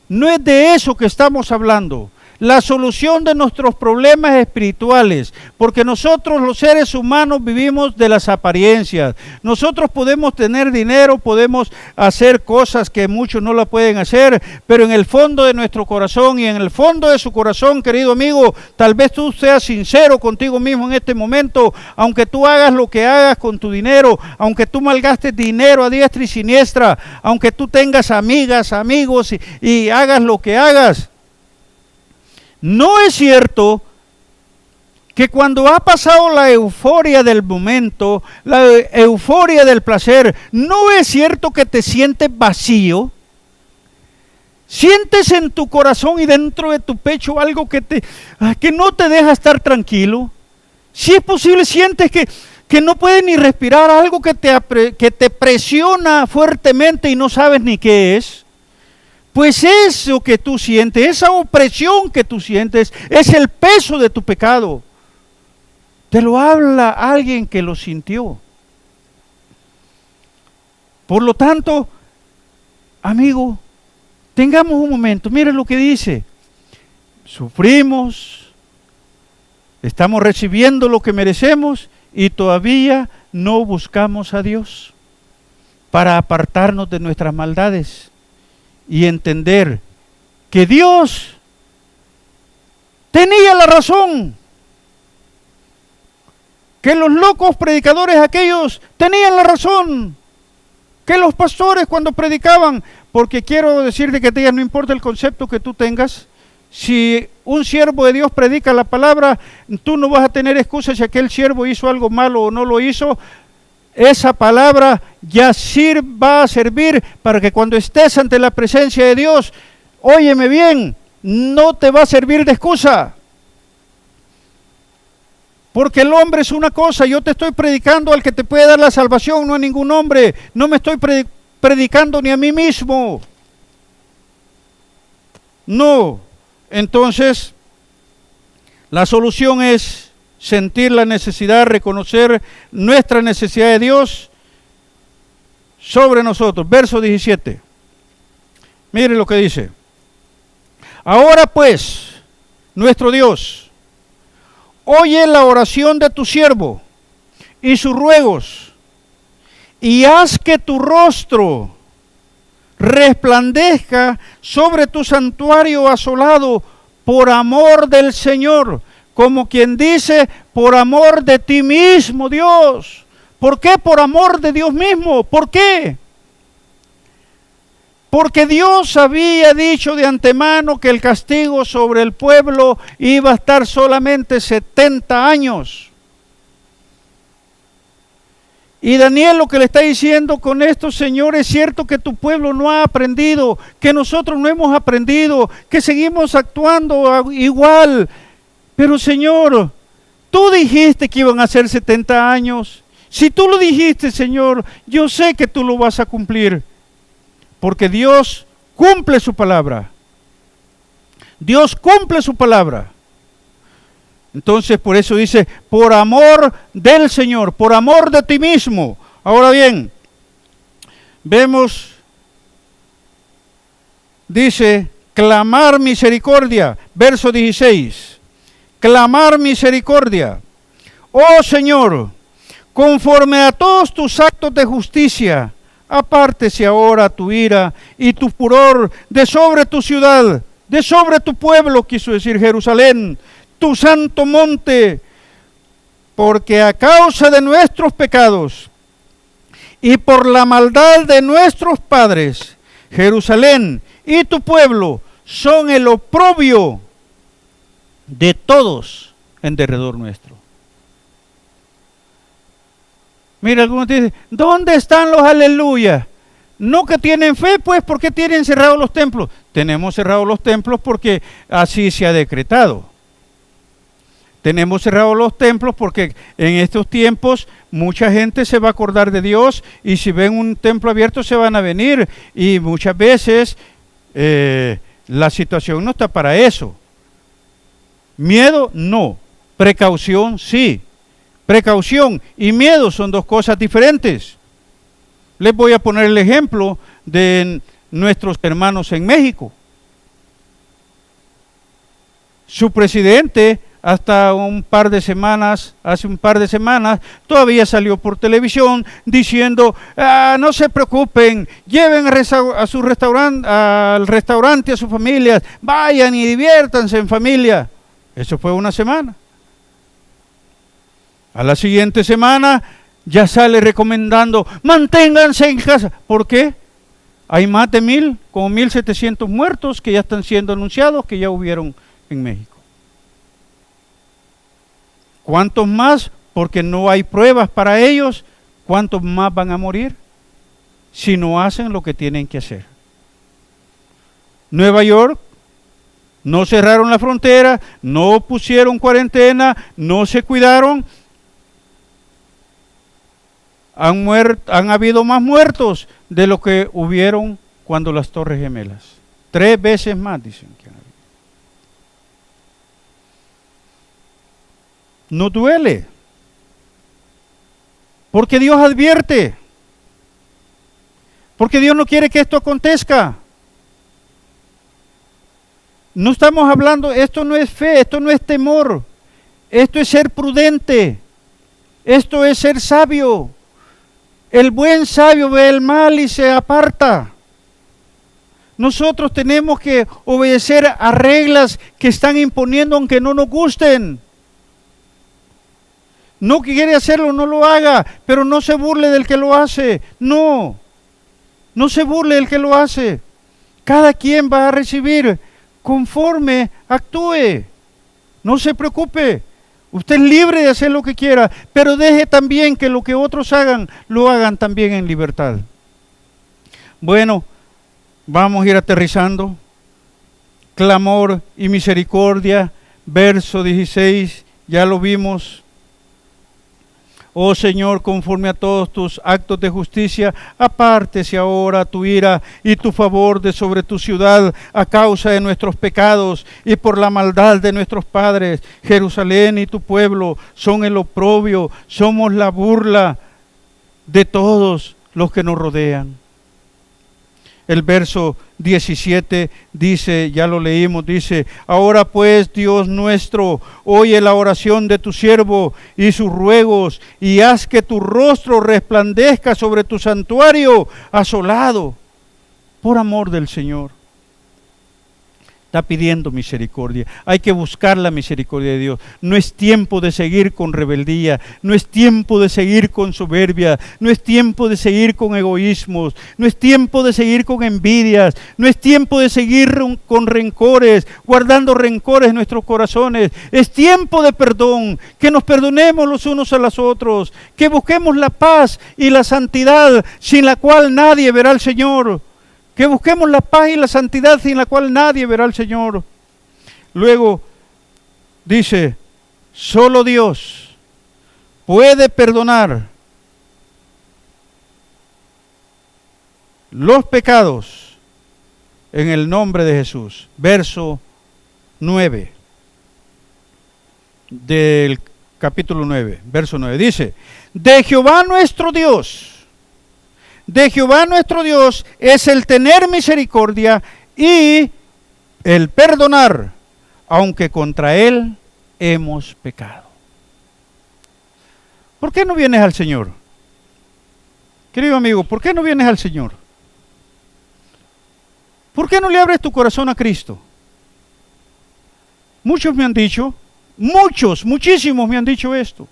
A: no es de eso que estamos hablando. La solución de nuestros problemas espirituales, porque nosotros los seres humanos vivimos de las apariencias. Nosotros podemos tener dinero, podemos hacer cosas que muchos no la pueden hacer, pero en el fondo de nuestro corazón y en el fondo de su corazón, querido amigo, tal vez tú seas sincero contigo mismo en este momento, aunque tú hagas lo que hagas con tu dinero, aunque tú malgastes dinero a diestra y siniestra, aunque tú tengas amigas, amigos y hagas lo que hagas. No es cierto que cuando ha pasado la euforia del momento, la euforia del placer, no es cierto que te sientes vacío. Sientes en tu corazón y dentro de tu pecho algo que no te deja estar tranquilo. Si es posible, sientes que no puedes ni respirar, algo que te presiona fuertemente y no sabes ni qué es. Pues eso que tú sientes, esa opresión que tú sientes, es el peso de tu pecado. Te lo habla alguien que lo sintió. Por lo tanto, amigo, tengamos un momento. Mira lo que dice. Sufrimos, estamos recibiendo lo que merecemos y todavía no buscamos a Dios para apartarnos de nuestras maldades. Y entender que Dios tenía la razón, que los locos predicadores aquellos tenían la razón, que los pastores cuando predicaban, porque quiero decirte que a ti no importa el concepto que tú tengas, si un siervo de Dios predica la palabra, tú no vas a tener excusas si aquel siervo hizo algo malo o no lo hizo. Esa palabra ya va a servir para que cuando estés ante la presencia de Dios, óyeme bien, no te va a servir de excusa. Porque el hombre es una cosa, yo te estoy predicando al que te puede dar la salvación, no a ningún hombre. No me estoy predicando ni a mí mismo. No. Entonces, la solución es sentir la necesidad, reconocer nuestra necesidad de Dios sobre nosotros. Verso 17. Mire lo que dice. Ahora pues, nuestro Dios, oye la oración de tu siervo y sus ruegos, y haz que tu rostro resplandezca sobre tu santuario asolado por amor del Señor, como quien dice, por amor de ti mismo, Dios. ¿Por qué? Por amor de Dios mismo. ¿Por qué? Porque Dios había dicho de antemano que el castigo sobre el pueblo iba a estar solamente 70 años. Y Daniel lo que le está diciendo con esto, Señor, es cierto que tu pueblo no ha aprendido, que nosotros no hemos aprendido, que seguimos actuando igual. Pero Señor, tú dijiste que iban a ser 70 años. Si tú lo dijiste, Señor, yo sé que tú lo vas a cumplir. Porque Dios cumple su palabra. Dios cumple su palabra. Entonces, por eso dice, por amor del Señor, por amor de ti mismo. Ahora bien, vemos, dice, clamar misericordia, verso 16. Clamar misericordia. Oh Señor, conforme a todos tus actos de justicia, apártese ahora tu ira y tu furor de sobre tu ciudad, de sobre tu pueblo, quiso decir Jerusalén, tu santo monte, porque a causa de nuestros pecados y por la maldad de nuestros padres, Jerusalén y tu pueblo son el oprobio de todos en derredor nuestro. Mira, algunos dicen, ¿dónde están los aleluya? No que tienen fe, pues, ¿por qué tienen cerrados los templos? Tenemos cerrados los templos porque así se ha decretado. Tenemos cerrados los templos porque en estos tiempos mucha gente se va a acordar de Dios y si ven un templo abierto se van a venir y muchas veces la situación no está para eso. Miedo, no. Precaución, sí. Precaución y miedo son dos cosas diferentes. Les voy a poner el ejemplo de nuestros hermanos en México. Su presidente hace un par de semanas, todavía salió por televisión diciendo, no se preocupen, lleven a su al restaurante a sus familias, vayan y diviértanse en familia. Eso fue una semana. A la siguiente semana ya sale recomendando, manténganse en casa. ¿Por qué? Hay más de como 1,700 muertos que ya están siendo anunciados, que ya hubieron en México. ¿Cuántos más? Porque no hay pruebas para ellos. ¿Cuántos más van a morir si no hacen lo que tienen que hacer? Nueva York, no cerraron la frontera, no pusieron cuarentena, no se cuidaron. Han habido más muertos de lo que hubieron cuando las Torres Gemelas. 3 veces más, dicen que han habido. No duele, porque Dios advierte, porque Dios no quiere que esto acontezca. No estamos hablando, esto no es fe, esto no es temor, esto es ser prudente, esto es ser sabio. El buen sabio ve el mal y se aparta. Nosotros tenemos que obedecer a reglas que están imponiendo aunque no nos gusten. No quiere hacerlo, no lo haga, pero no se burle del que lo hace. No se burle del que lo hace. Cada quien va a recibir conforme actúe. No se preocupe. Usted es libre de hacer lo que quiera, pero deje también que lo que otros hagan, lo hagan también en libertad. Bueno, vamos a ir aterrizando. Clamor y misericordia, verso 16, ya lo vimos. Oh Señor, conforme a todos tus actos de justicia, apártese ahora tu ira y tu favor de sobre tu ciudad a causa de nuestros pecados y por la maldad de nuestros padres. Jerusalén y tu pueblo son el oprobio, somos la burla de todos los que nos rodean. El verso 17 dice, ya lo leímos, dice: ahora pues, Dios nuestro, oye la oración de tu siervo y sus ruegos, y haz que tu rostro resplandezca sobre tu santuario asolado, por amor del Señor. Está pidiendo misericordia. Hay que buscar la misericordia de Dios. No es tiempo de seguir con rebeldía, no es tiempo de seguir con soberbia, no es tiempo de seguir con egoísmos, no es tiempo de seguir con envidias, no es tiempo de seguir con rencores, guardando rencores en nuestros corazones. Es tiempo de perdón, que nos perdonemos los unos a los otros, que busquemos la paz y la santidad, sin la cual nadie verá al Señor. Que busquemos la paz y la santidad, sin la cual nadie verá al Señor. Luego dice: solo Dios puede perdonar los pecados en el nombre de Jesús. Verso 9 del capítulo 9, verso 9. Dice: de Jehová nuestro Dios es el tener misericordia y el perdonar, aunque contra Él hemos pecado. ¿Por qué no vienes al Señor? Querido amigo, ¿por qué no vienes al Señor? ¿Por qué no le abres tu corazón a Cristo? Muchos me han dicho, muchísimos me han dicho esto: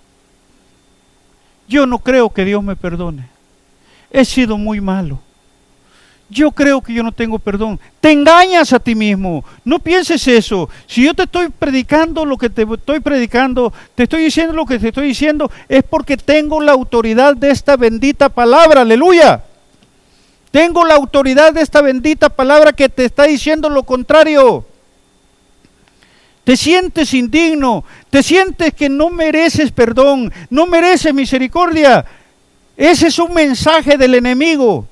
A: yo no creo que Dios me perdone. He sido muy malo. Yo creo que yo no tengo perdón. Te engañas a ti mismo. No pienses eso. Si yo te estoy predicando lo que te estoy predicando, te estoy diciendo lo que te estoy diciendo, es porque tengo la autoridad de esta bendita palabra. Aleluya. Tengo la autoridad de esta bendita palabra que te está diciendo lo contrario. Te sientes indigno. Te sientes que no mereces perdón. No mereces misericordia. Ese es un mensaje del enemigo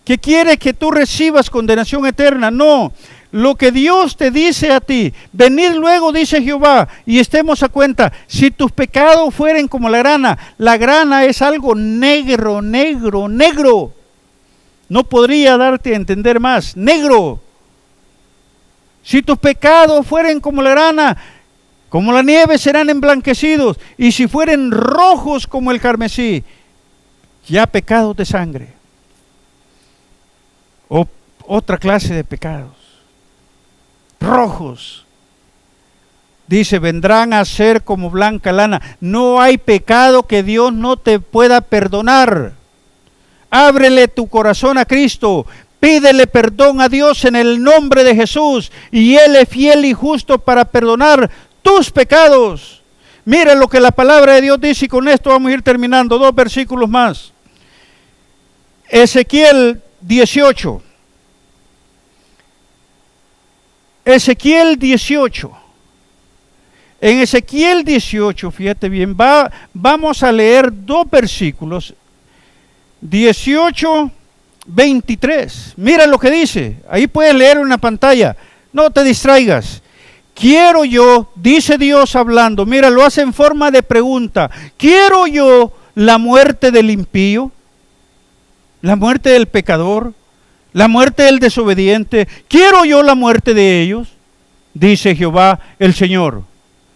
A: que quiere que tú recibas condenación eterna. No, lo que Dios te dice a ti: venid luego, dice Jehová, y estemos a cuenta. Si tus pecados fueren como la grana es algo negro. No podría darte a entender más. Negro. Si tus pecados fueren como la grana, como la nieve, serán emblanquecidos, y si fueren rojos como el carmesí, ya pecados de sangre, o otra clase de pecados, rojos. Dice: vendrán a ser como blanca lana. No hay pecado que Dios no te pueda perdonar. Ábrele tu corazón a Cristo, pídele perdón a Dios en el nombre de Jesús, y Él es fiel y justo para perdonar tus pecados. Mira lo que la palabra de Dios dice, y con esto vamos a ir terminando. 2 versículos más. Ezequiel 18. Ezequiel 18. En Ezequiel 18, fíjate bien, vamos a leer 2 versículos. 18, 23. Mira lo que dice. Ahí puedes leer en la pantalla. No te distraigas. Quiero yo, dice Dios hablando, mira, lo hace en forma de pregunta: ¿quiero yo la muerte del impío? ¿La muerte del pecador? ¿La muerte del desobediente? ¿Quiero yo la muerte de ellos? Dice Jehová el Señor.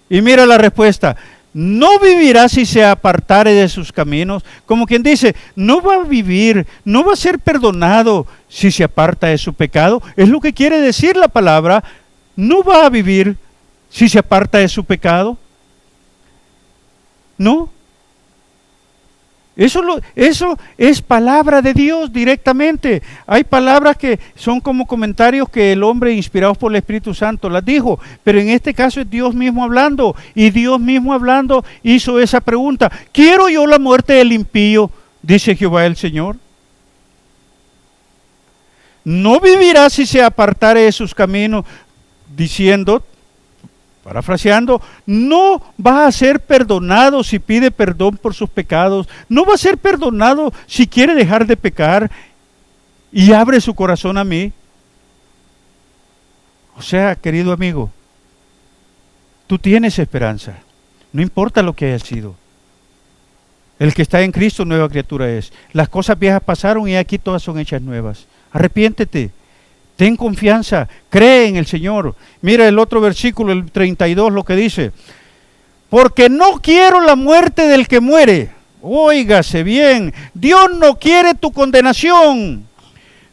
A: Y mira la respuesta: no vivirá si se apartare de sus caminos. Como quien dice, no va a vivir, no va a ser perdonado si se aparta de su pecado. Es lo que quiere decir la palabra. No va a vivir si se aparta de su pecado. No. Eso es palabra de Dios directamente. Hay palabras que son como comentarios que el hombre, inspirado por el Espíritu Santo, las dijo, pero en este caso es Dios mismo hablando, y Dios mismo hablando hizo esa pregunta: ¿quiero yo la muerte del impío? Dice Jehová el Señor. No vivirá si se apartare de sus caminos, diciendo, parafraseando, no va a ser perdonado si pide perdón por sus pecados, no va a ser perdonado si quiere dejar de pecar y abre su corazón a mí. O sea, querido amigo, tú tienes esperanza, no importa lo que haya sido. El que está en Cristo, nueva criatura es. Las cosas viejas pasaron y aquí todas son hechas nuevas. Arrepiéntete, ten confianza, cree en el Señor. Mira el otro versículo, el 32, lo que dice. Porque no quiero la muerte del que muere. Óigase bien, Dios no quiere tu condenación.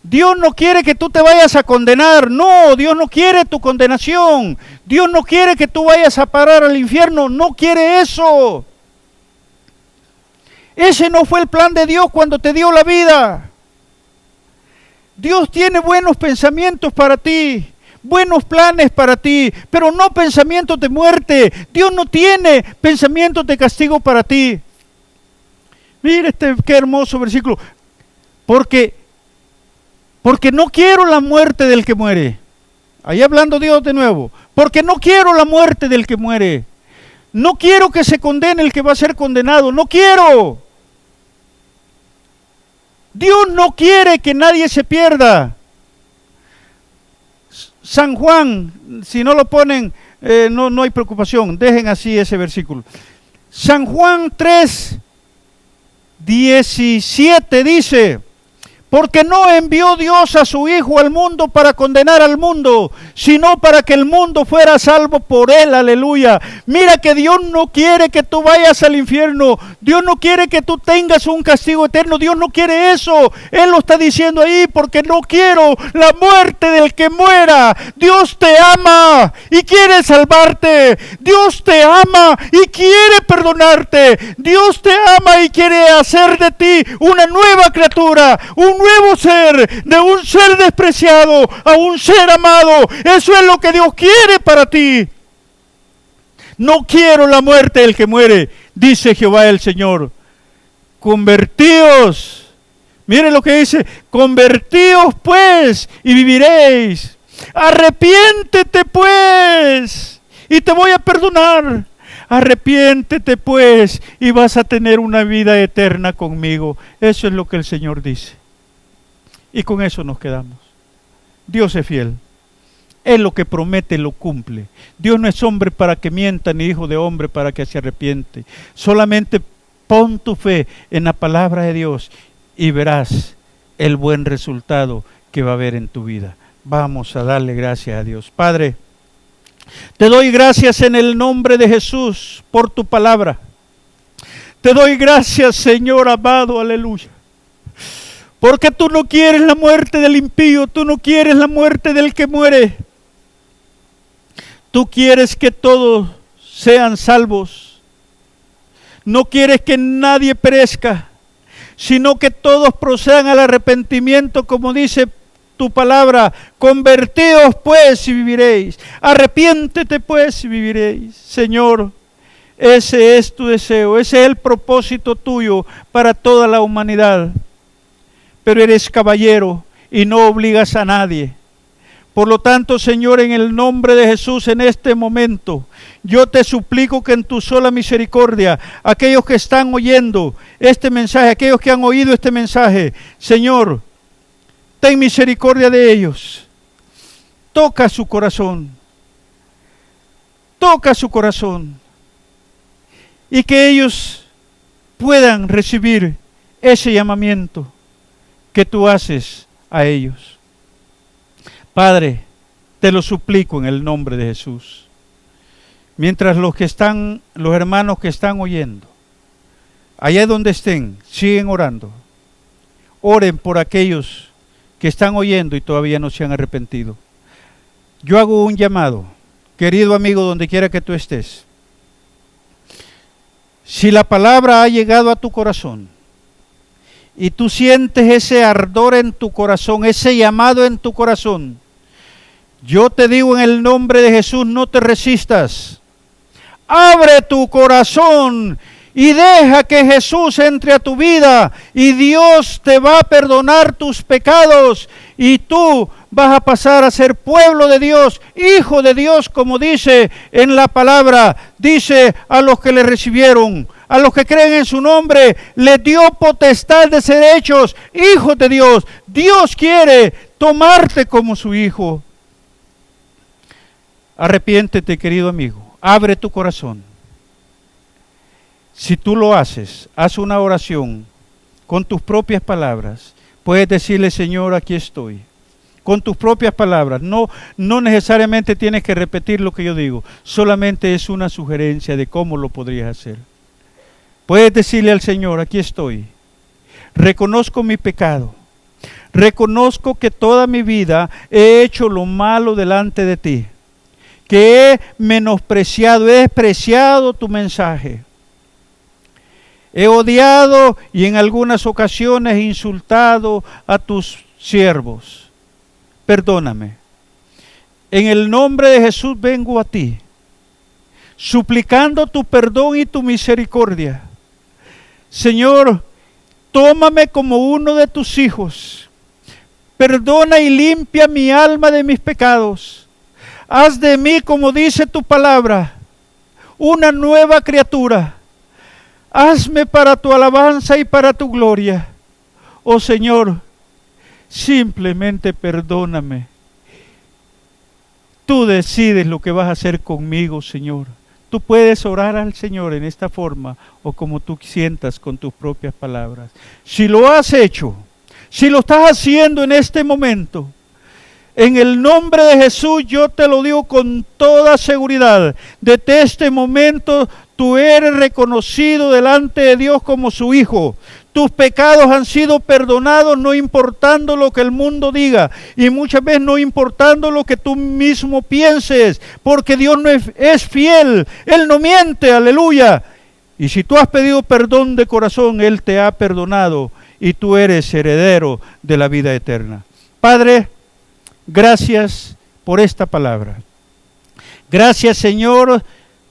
A: Dios no quiere que tú te vayas a condenar. No, Dios no quiere tu condenación. Dios no quiere que tú vayas a parar al infierno. No quiere eso. Ese no fue el plan de Dios cuando te dio la vida. Dios tiene buenos pensamientos para ti, buenos planes para ti, pero no pensamientos de muerte. Dios no tiene pensamientos de castigo para ti. Mire qué hermoso versículo. Porque no quiero la muerte del que muere. Ahí hablando Dios de nuevo. Porque no quiero la muerte del que muere. No quiero que se condene el que va a ser condenado. No quiero. Dios no quiere que nadie se pierda. San Juan, si no lo ponen, no hay preocupación. Dejen así ese versículo. San Juan 3:17 dice: porque no envió Dios a su Hijo al mundo para condenar al mundo, sino para que el mundo fuera salvo por él. Aleluya. Mira que Dios no quiere que tú vayas al infierno. Dios no quiere que tú tengas un castigo eterno. Dios no quiere eso. Él lo está diciendo ahí, porque no quiero la muerte del que muera. Dios te ama y quiere salvarte. Dios te ama y quiere perdonarte. Dios te ama y quiere hacer de ti una nueva criatura, un nuevo ser, de un ser despreciado a un ser amado. Eso es lo que Dios quiere para ti. No quiero la muerte del que muere, dice Jehová el Señor. Convertíos. Miren lo que dice: convertíos pues y viviréis. Arrepiéntete pues y te voy a perdonar. Arrepiéntete pues y vas a tener una vida eterna conmigo. Eso es lo que el Señor dice. Y con eso nos quedamos. Dios es fiel. Él lo que promete lo cumple. Dios no es hombre para que mienta, ni hijo de hombre para que se arrepiente. Solamente pon tu fe en la palabra de Dios y verás el buen resultado que va a haber en tu vida. Vamos a darle gracias a Dios. Padre, te doy gracias en el nombre de Jesús por tu palabra. Te doy gracias, Señor amado, aleluya. Porque tú no quieres la muerte del impío, tú no quieres la muerte del que muere. Tú quieres que todos sean salvos. No quieres que nadie perezca, sino que todos procedan al arrepentimiento, como dice tu palabra. Convertíos pues y viviréis. Arrepiéntete pues y viviréis. Señor, ese es tu deseo, ese es el propósito tuyo para toda la humanidad. Pero eres caballero y no obligas a nadie. Por lo tanto, Señor, en el nombre de Jesús, en este momento, yo te suplico que en tu sola misericordia, aquellos que están oyendo este mensaje, aquellos que han oído este mensaje, Señor, ten misericordia de ellos. Toca su corazón. Toca su corazón. Y que ellos puedan recibir ese llamamiento que tú haces a ellos. Padre, te lo suplico en el nombre de Jesús. Mientras los hermanos que están oyendo, allá donde estén, siguen orando. Oren por aquellos que están oyendo y todavía no se han arrepentido. Yo hago un llamado, querido amigo, donde quiera que tú estés. Si la palabra ha llegado a tu corazón, y tú sientes ese ardor en tu corazón, ese llamado en tu corazón, yo te digo en el nombre de Jesús, no te resistas. Abre tu corazón y deja que Jesús entre a tu vida y Dios te va a perdonar tus pecados y tú vas a pasar a ser pueblo de Dios, hijo de Dios, como dice en la palabra. Dice a los que le recibieron, a los que creen en su nombre, les dio potestad de ser hechos hijos de Dios. Dios quiere tomarte como su hijo. Arrepiéntete, querido amigo. Abre tu corazón. Si tú lo haces, haz una oración con tus propias palabras. Puedes decirle, Señor, aquí estoy. Con tus propias palabras. No necesariamente tienes que repetir lo que yo digo. Solamente es una sugerencia de cómo lo podrías hacer. Puedes decirle al Señor, aquí estoy. Reconozco mi pecado. Reconozco que toda mi vida he hecho lo malo delante de ti. Que he menospreciado, he despreciado tu mensaje. He odiado y en algunas ocasiones insultado a tus siervos. Perdóname. En el nombre de Jesús vengo a ti, suplicando tu perdón y tu misericordia. Señor, tómame como uno de tus hijos. Perdona y limpia mi alma de mis pecados. Haz de mí, como dice tu palabra, una nueva criatura. Hazme para tu alabanza y para tu gloria. Oh Señor, simplemente perdóname. Tú decides lo que vas a hacer conmigo, Señor. Tú puedes orar al Señor en esta forma o como tú sientas con tus propias palabras. Si lo has hecho, si lo estás haciendo en este momento, en el nombre de Jesús yo te lo digo con toda seguridad. Desde este momento tú eres reconocido delante de Dios como su hijo. Tus pecados han sido perdonados, no importando lo que el mundo diga y muchas veces no importando lo que tú mismo pienses, porque Dios no es fiel, Él no miente, aleluya. Y si tú has pedido perdón de corazón, Él te ha perdonado y tú eres heredero de la vida eterna. Padre, gracias por esta palabra. Gracias, Señor,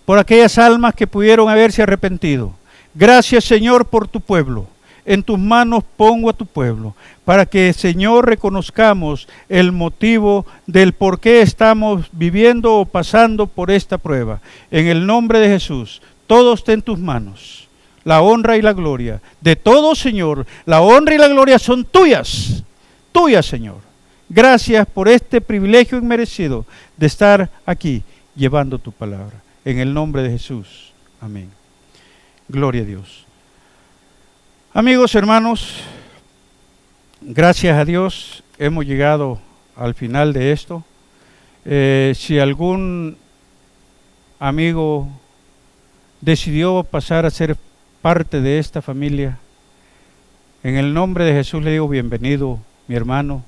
A: por aquellas almas que pudieron haberse arrepentido. Gracias, Señor, por tu pueblo. En tus manos pongo a tu pueblo, para que, Señor, reconozcamos el motivo del por qué estamos viviendo o pasando por esta prueba. En el nombre de Jesús, todo está en tus manos. La honra y la gloria de todo, Señor, la honra y la gloria son tuyas, tuyas, Señor. Gracias por este privilegio inmerecido de estar aquí llevando tu palabra. En el nombre de Jesús. Amén. Gloria a Dios. Amigos, hermanos, gracias a Dios hemos llegado al final de esto. Si algún amigo decidió pasar a ser parte de esta familia, en el nombre de Jesús le digo bienvenido, mi hermano.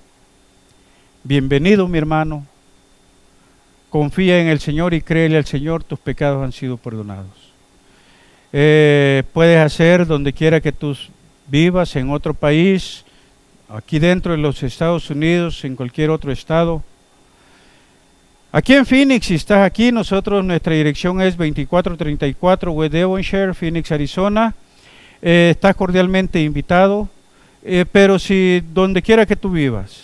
A: Bienvenido, mi hermano. Confía en el Señor y créele al Señor, tus pecados han sido perdonados. Puedes hacer donde quiera que tú vivas, en otro país, aquí dentro de los Estados Unidos, en cualquier otro estado. Aquí en Phoenix, si estás aquí, nuestra dirección es 2434 West Devonshire, Phoenix, Arizona. Estás cordialmente invitado, pero si donde quiera que tú vivas,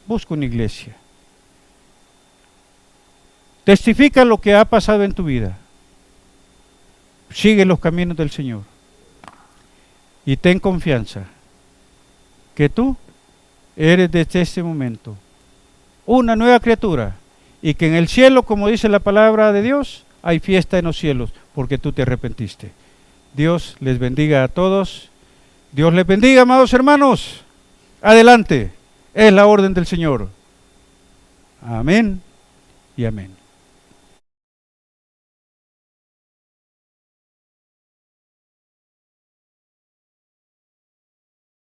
A: busca una iglesia. Testifica lo que ha pasado en tu vida. Sigue los caminos del Señor. Y ten confianza que tú eres desde este momento una nueva criatura y que en el cielo, como dice la palabra de Dios, hay fiesta en los cielos porque tú te arrepentiste. Dios les bendiga a todos. Dios les bendiga, amados hermanos. Adelante. Es la orden del Señor. Amén y amén.